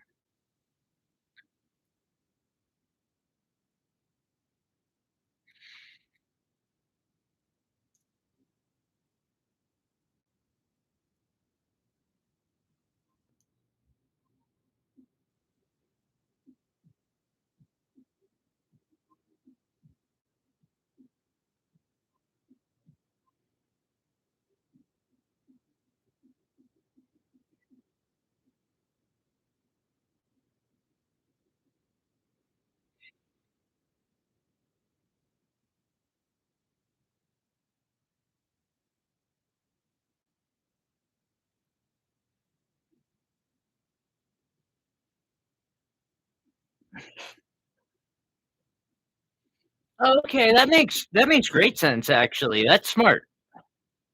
Okay, that makes great sense, actually. That's smart.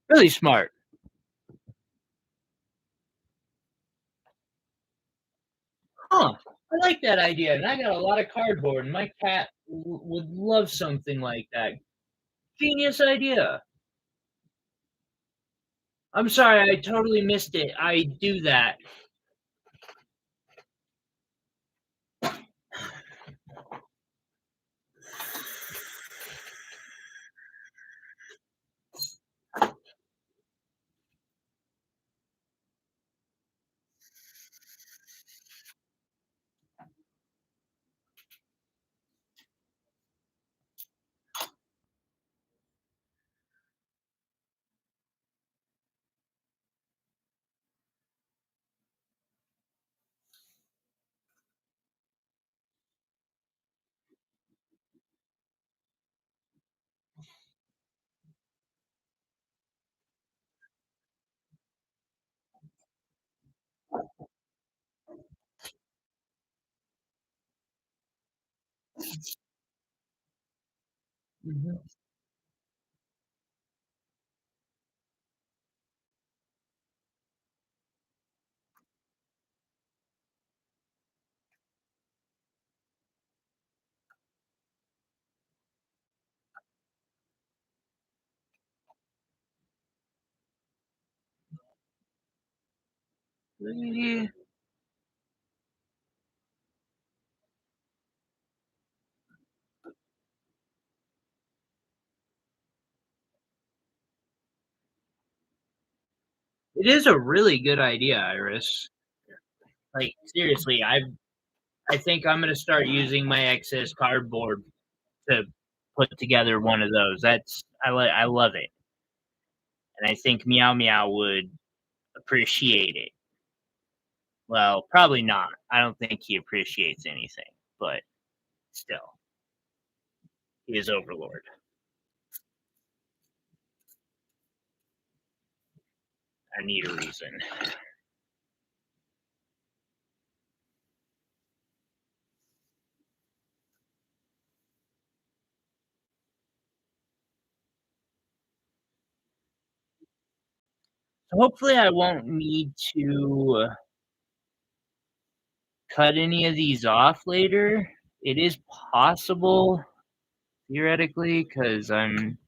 Really smart. Huh. I like that idea, and I got a lot of cardboard, and my cat would love something like that. Genius idea. I'm sorry, I totally missed it. I do that. Mhm. Yeah, it is a really good idea, Iris. Like, seriously, I think I'm gonna start using my excess cardboard to put together one of those. I love it, and I think Meow Meow would appreciate it. Well, probably not. I don't think he appreciates anything, but still, he is Overlord. I need a reason. So hopefully, I won't need to cut any of these off later. It is possible, theoretically, because I'm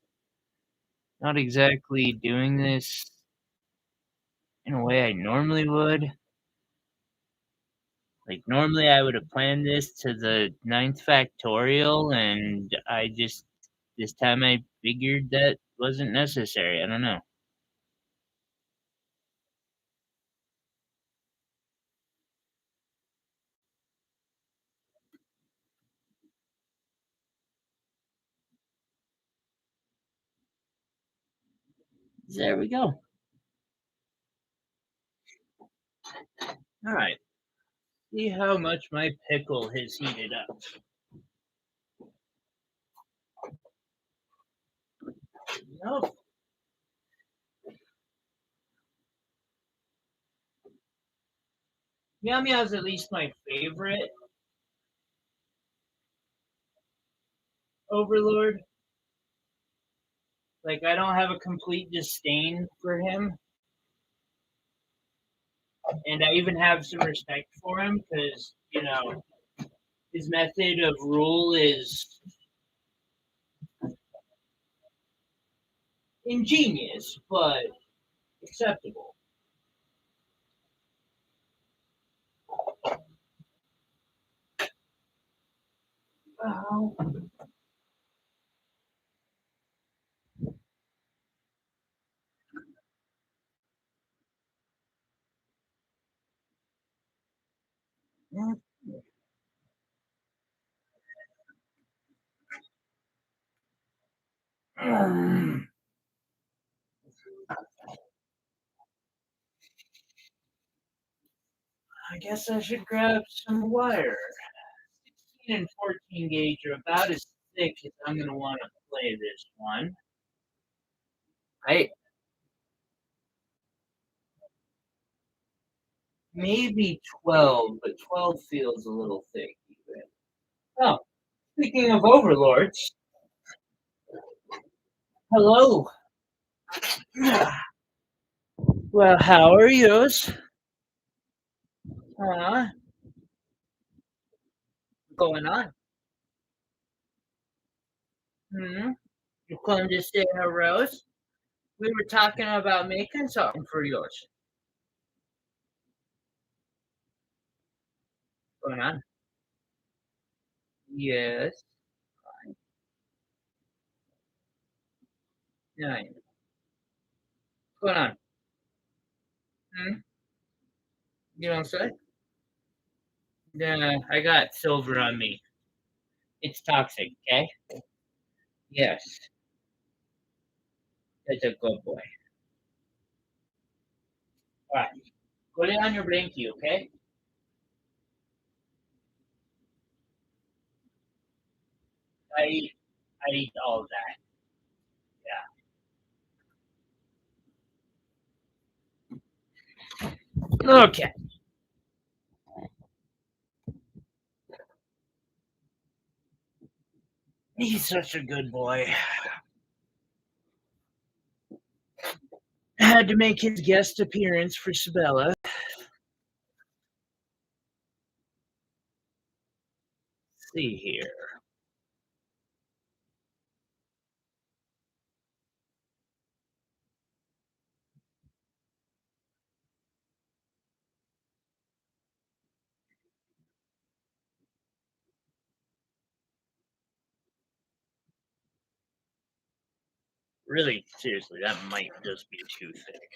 not exactly doing this in a way I normally would. Like, normally, I would have planned this to the ninth factorial, and this time I figured that wasn't necessary. I don't know. There we go. All right. See how much my pickle has heated up. Nope. Meow Meow's at least my favorite Overlord. Like, I don't have a complete disdain for him, and I even have some respect for him because, his method of rule is ingenious, but acceptable. Oh. I guess I should grab some wire. 16 and 14 gauge are about as thick as I'm going to want to play this one. I maybe 12, but 12 feels a little thick even. Oh, speaking of overlords, hello. Well, how are yous? What's going on? Hmm? You couldn't just say a rose? We were talking about making something for yours. What's going on? Yes. Yeah. What's going on? Hmm? You don't say? Yeah, I got silver on me. It's toxic, okay? Yes. That's a good boy. All right. Put it on your blankie, okay? I I eat all of that. Yeah. Okay. He's such a good boy. Had to make his guest appearance for Sabella. See here. Really, seriously, that might just be too thick.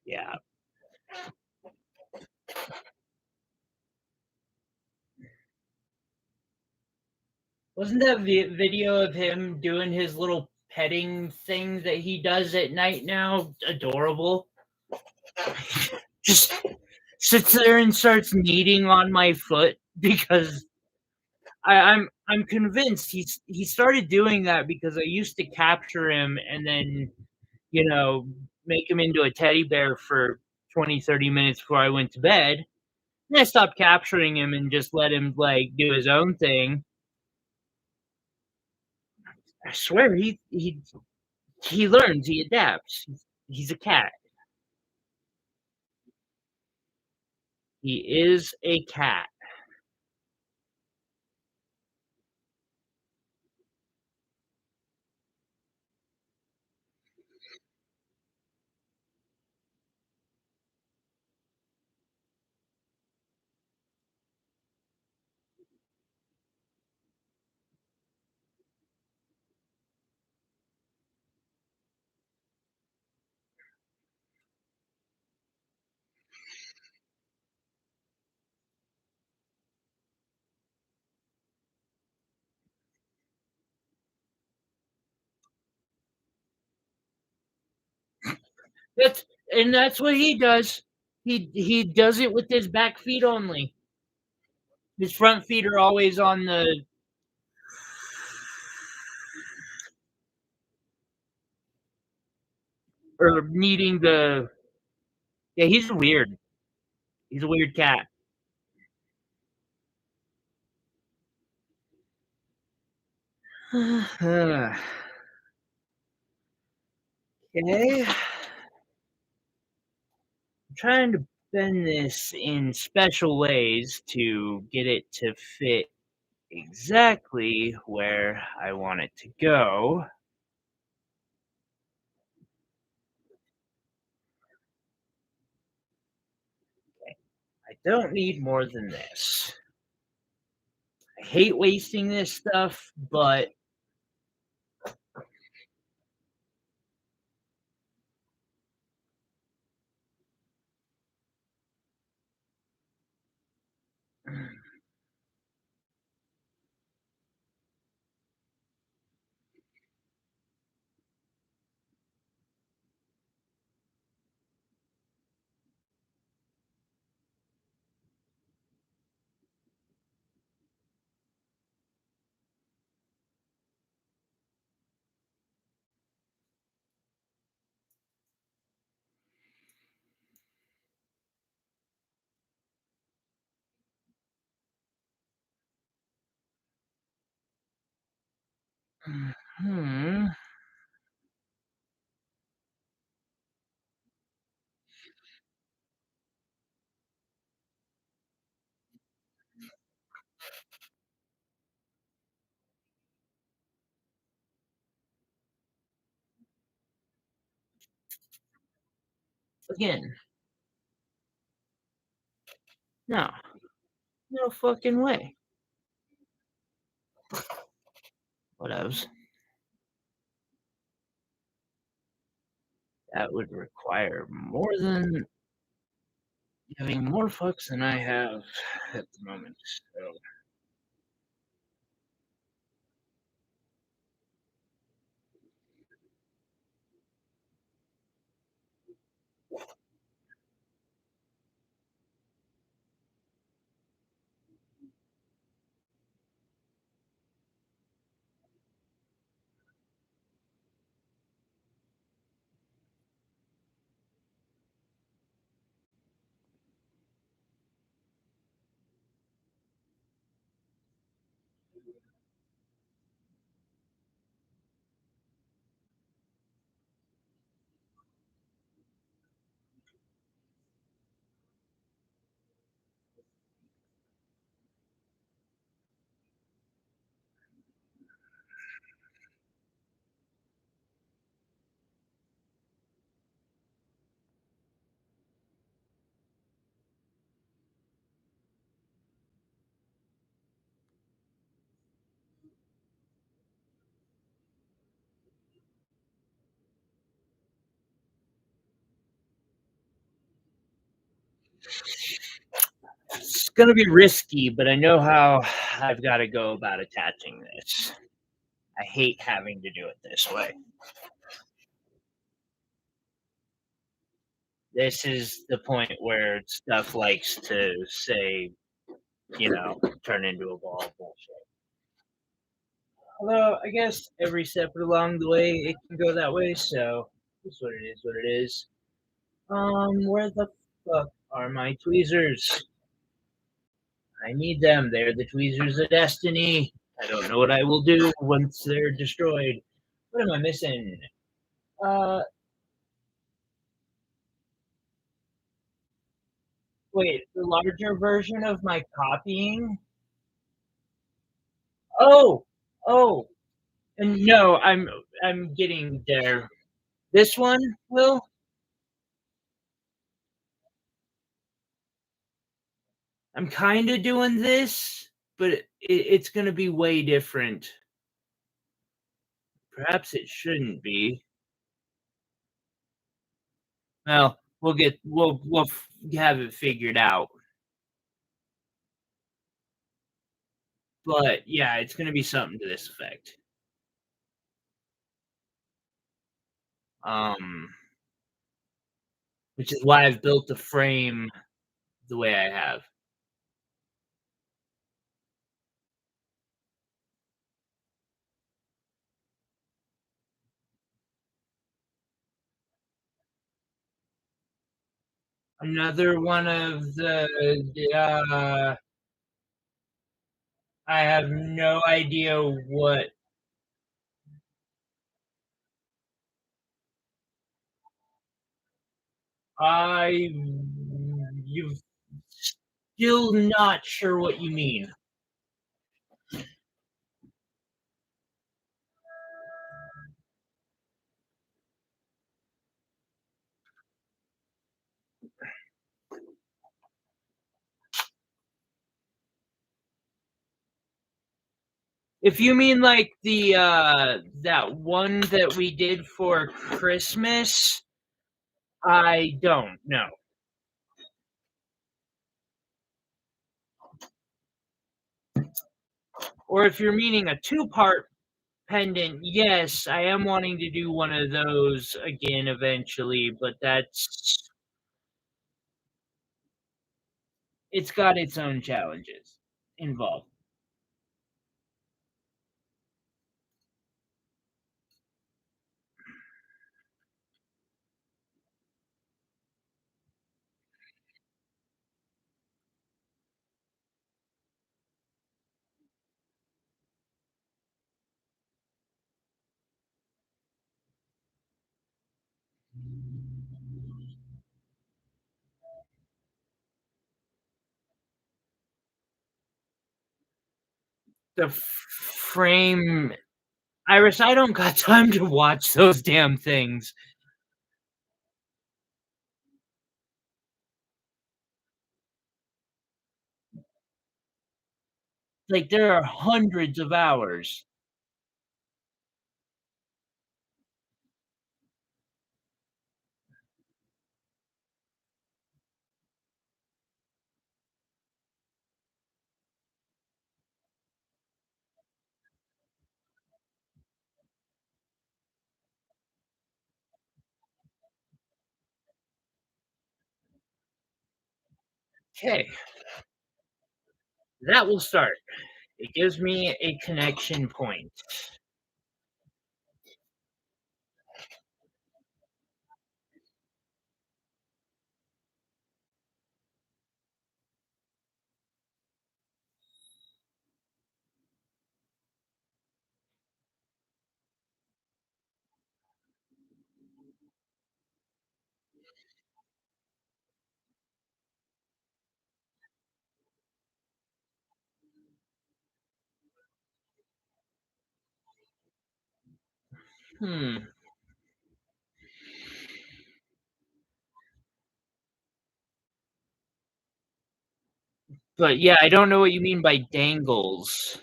Yeah. Wasn't that video of him doing his little petting things that he does at night now adorable? Just sits there and starts kneading on my foot because I'm convinced he started doing that because I used to capture him and then make him into a teddy bear for 20-30 minutes before I went to bed. Then I stopped capturing him and just let him like do his own thing. I swear he learns, he adapts. He's a cat. He is a cat. That's that's what he does. He does it with his back feet only. His front feet are always on the or needing the. Yeah, he's weird. He's a weird cat. Okay. I'm trying to bend this in special ways to get it to fit exactly where I want it to go. I don't need more than this. I hate wasting this stuff, but Hmm. Again, no, no fucking way. Whatevs. That would require more than having more fucks than I have at the moment. So it's gonna be risky, but I know how I've got to go about attaching this. I hate having to do it this way. This is the point where stuff likes to say, turn into a ball of bullshit. Although I guess every step along the way it can go that way, so it's what it is. What it is. Where the fuck are my tweezers? I need them. They're the tweezers of destiny. I don't know what I will do once they're destroyed. What am I missing? Uh, wait, the larger version of my copying? Oh, oh, and no, I'm getting there. This one, Will? I'm kind of doing this, but it's going to be way different. Perhaps it shouldn't be. Well, we'll have it figured out. But yeah, it's going to be something to this effect. Um, which is why I've built the frame the way I have. Another one of I have no idea what I you've still not sure what you mean. If you mean like the that one that we did for Christmas, I don't know. Or if you're meaning a two-part pendant, yes, I am wanting to do one of those again eventually, but it's got its own challenges involved. The frame Iris, I don't got time to watch those damn things. Like, there are hundreds of hours. Okay, that will start. It gives me a connection point. Hmm. But yeah, I don't know what you mean by dangles.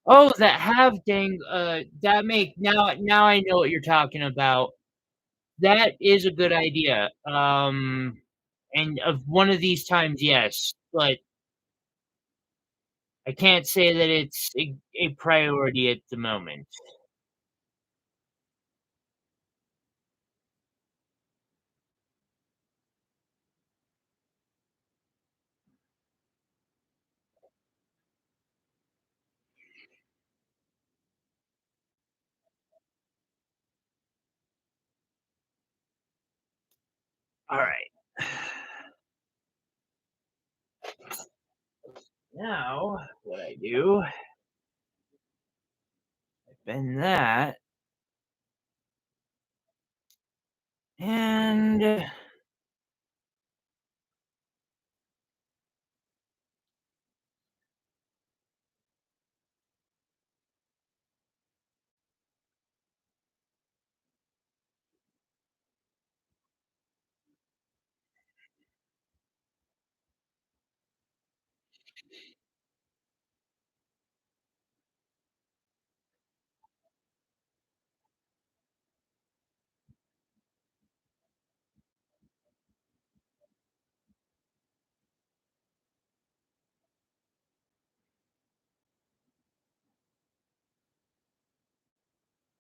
Oh, that have that make now I know what you're talking about. That is a good idea. And of one of these times, yes, but I can't say that it's a priority at the moment. All right. Now, what I do, I bend that, and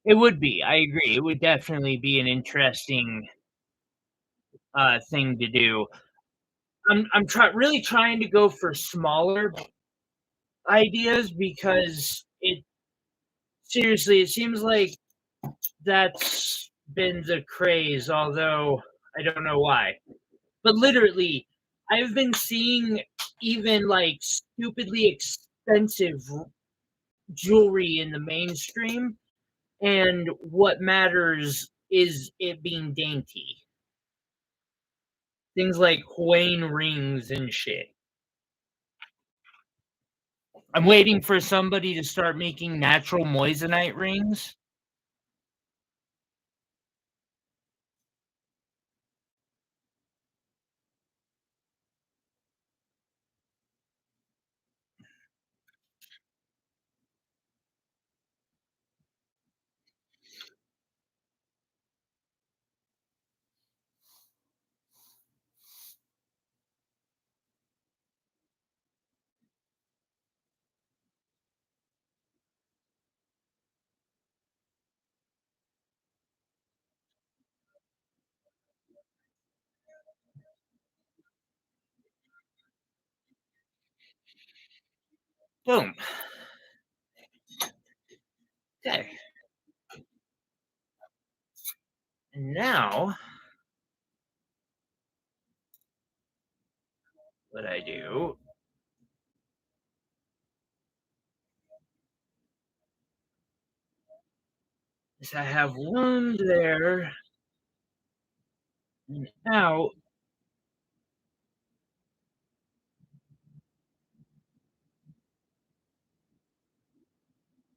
it would be. I agree. It would definitely be an interesting thing to do. Really trying to go for smaller ideas because it seriously it seems like that's been the craze, although I don't know why. But literally, I've been seeing even like stupidly expensive jewelry in the mainstream, and what matters is it being dainty. Things like Hawaiian rings and shit. I'm waiting for somebody to start making natural moissanite rings. Boom. Okay. And now what I do is I have one there and out,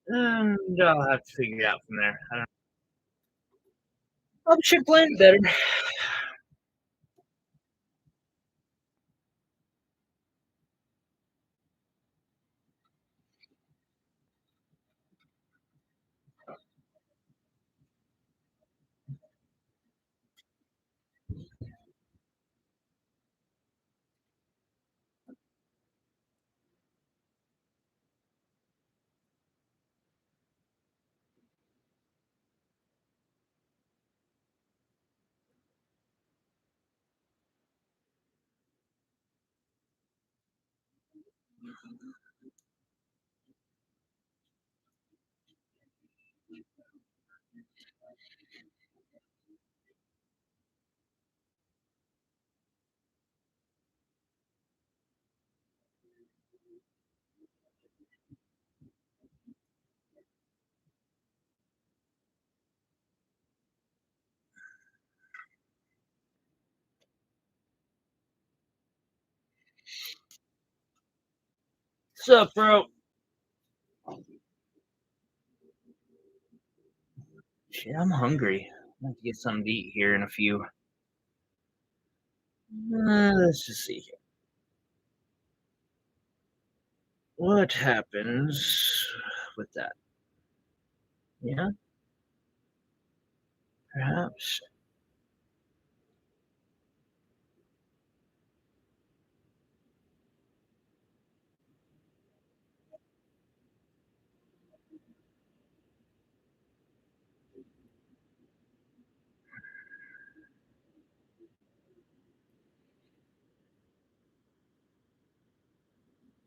and I'll have to figure it out from there. I don't know. I should blend better. What's up, bro? Shit, I'm hungry. I'm going to get something to eat here in a few. Let's just see here. What happens with that? Yeah, perhaps.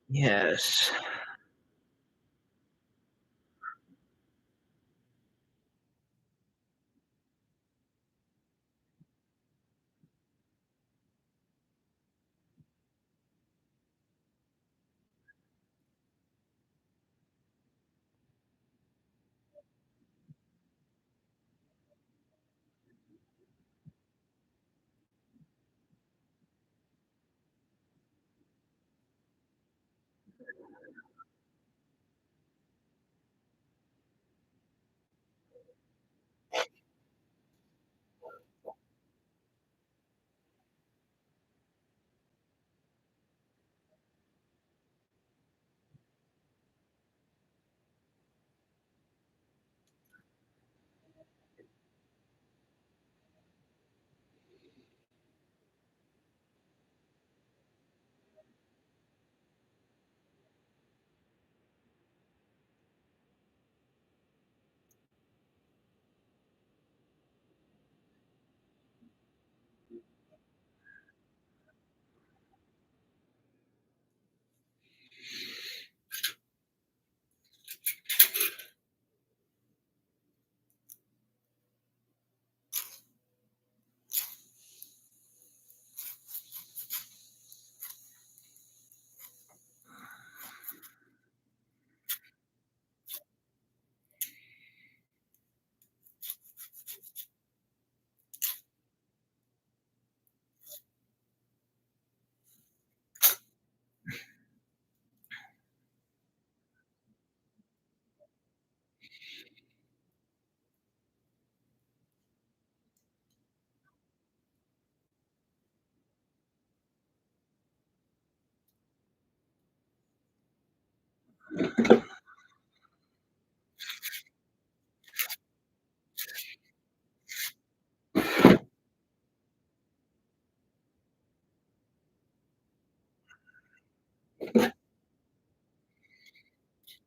Yes.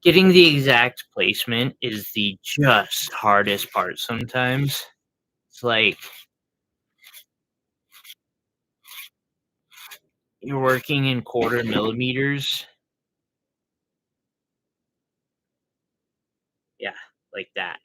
Getting the exact placement is the just hardest part sometimes. It's like you're working in quarter millimeters. Yeah, like that.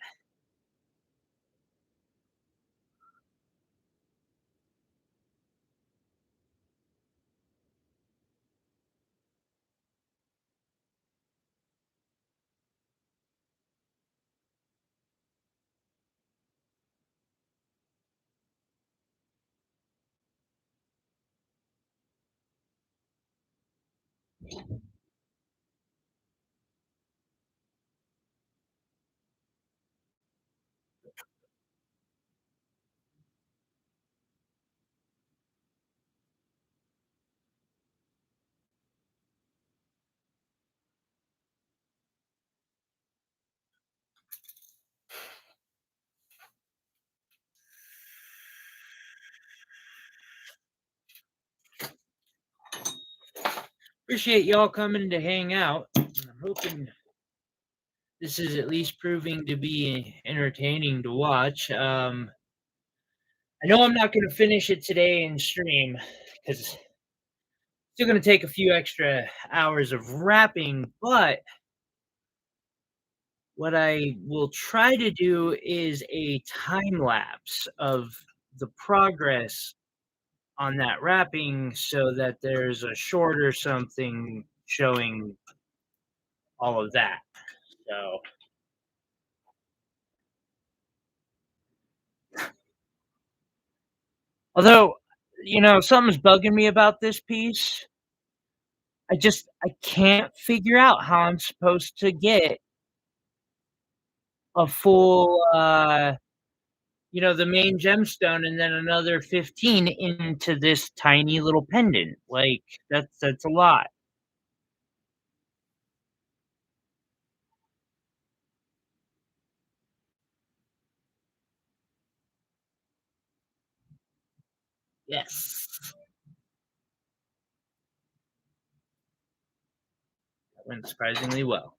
Appreciate y'all coming to hang out. I'm hoping this is at least proving to be entertaining to watch. I know I'm not going to finish it today in stream because it's still going to take a few extra hours of wrapping, but what I will try to do is a time lapse of the progress on that wrapping so that there's a short or something showing all of that. So, although, something's bugging me about this piece. I can't figure out how I'm supposed to get a full, the main gemstone and then another 15 into this tiny little pendant. Like, that's a lot. Yes. That went surprisingly well.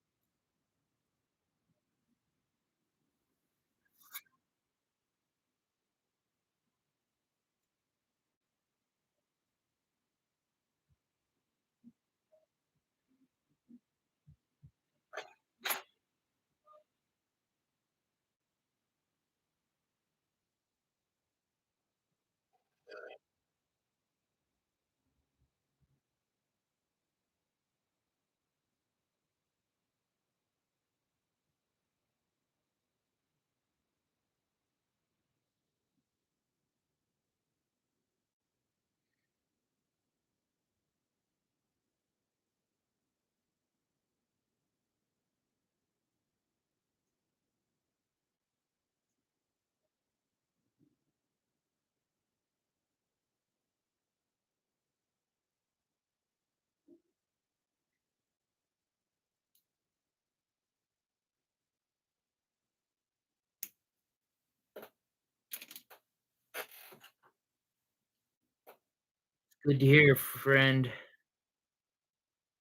Good to hear, friend.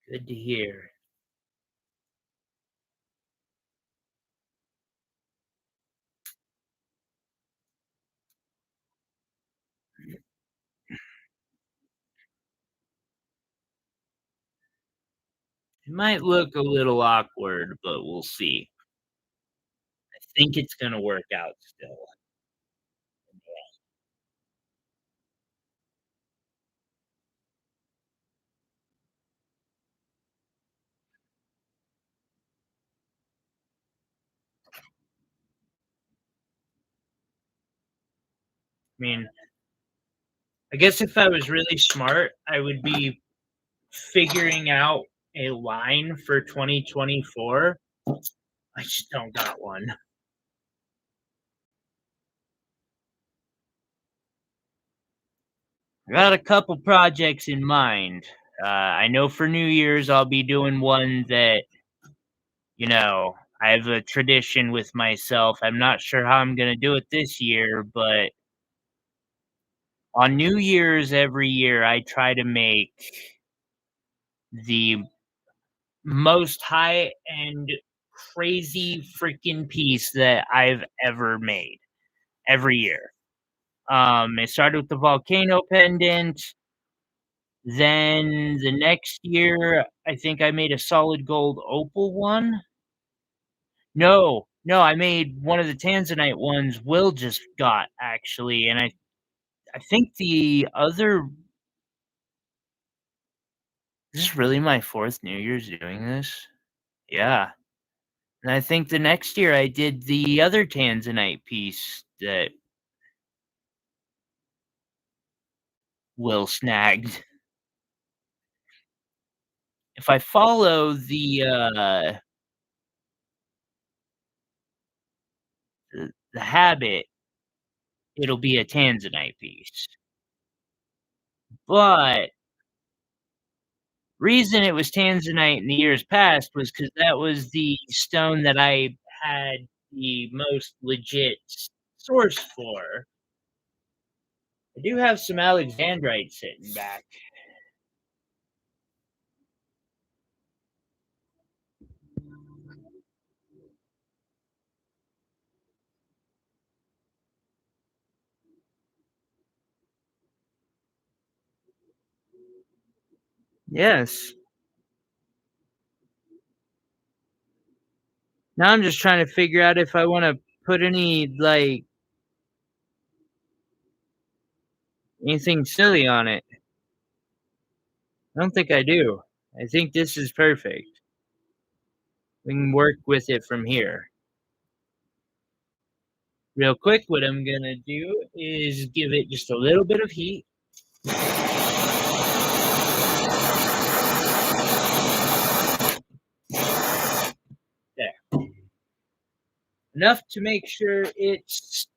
Good to hear. It might look a little awkward, but we'll see. I think it's gonna work out still. I mean, I guess if I was really smart, I would be figuring out a line for 2024. I just don't got one. I got a couple projects in mind. I know for New Year's I'll be doing one that, I have a tradition with myself. I'm not sure how I'm gonna do it this year, but on New Year's every year, I try to make the most high-end, crazy freaking piece that I've ever made every year. It started with the volcano pendant. Then the next year, I think I made a solid gold opal one. No, no, I made one of the tanzanite ones Will just got actually, and I think the other this is really my 4th New Year's doing this? Yeah, and I think the next year I did the other tanzanite piece that Will snagged. if I follow the habit, it'll be a tanzanite piece. But reason it was tanzanite in the years past was because that was the stone that I had the most legit source for. I do have some alexandrite sitting back. Yes. Now I'm just trying to figure out if I wanna put any, like, anything silly on it. I don't think I do. I think this is perfect. We can work with it from here. Real quick, what I'm gonna do is give it just a little bit of heat. There. Enough to make sure it's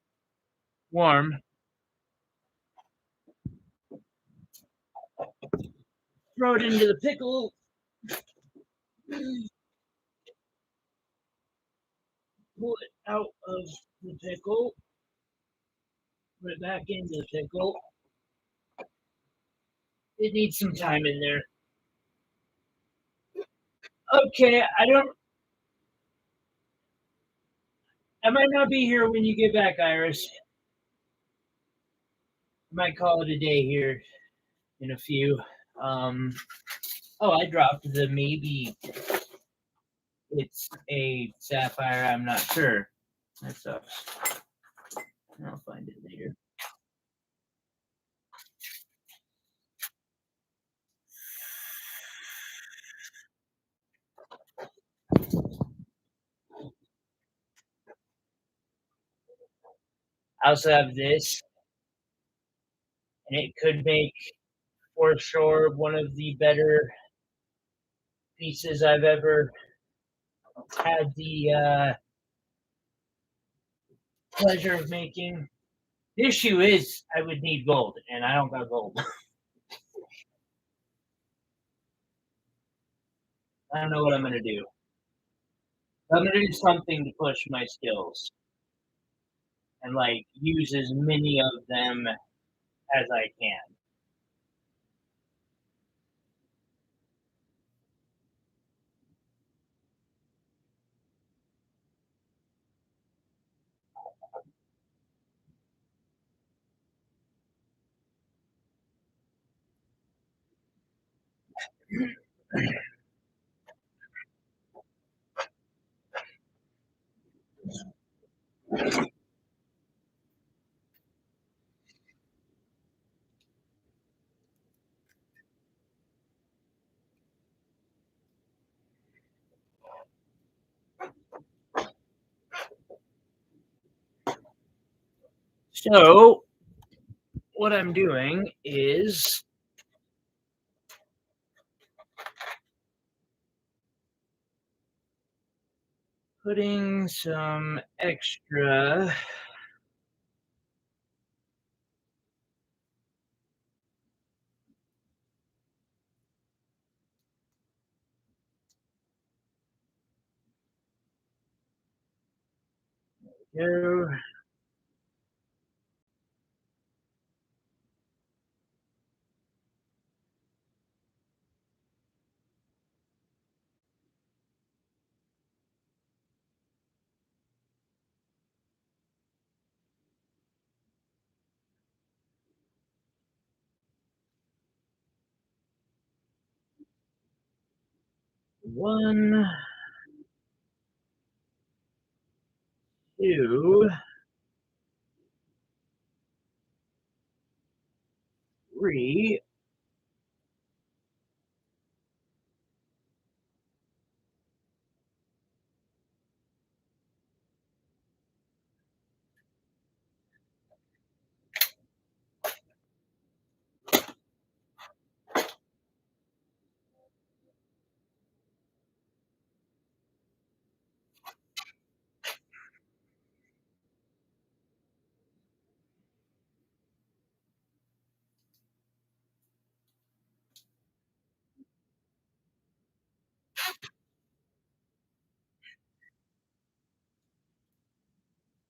warm. Throw it into the pickle. Pull it out of the pickle. Put it back into the pickle. It needs some time in there. Okay, I might not be here when you get back, Iris. I might call it a day here in a few. Um, oh, I dropped the maybe it's a sapphire. I'm not sure. That sucks. I'll find it later. I also have this, and it could make for sure one of the better pieces I've ever had the pleasure of making. The issue is I would need gold, and I don't got gold. I don't know what I'm gonna do. I'm gonna do something to push my skills and like use as many of them as I can. So what I'm doing is putting some extra go. One, two, three.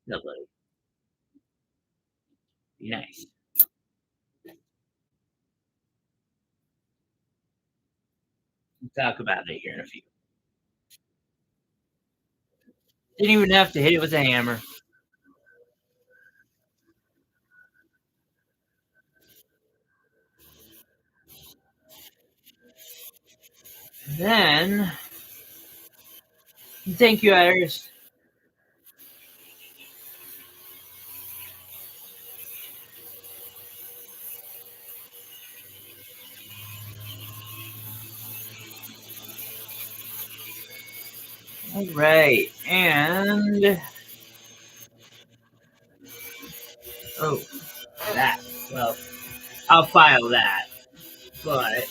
Lovely. Be nice. We'll talk about it here in a few. Didn't even have to hit it with a hammer. Then, thank you, Iris. All right, and oh, that. Well, I'll file that, but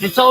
it's all.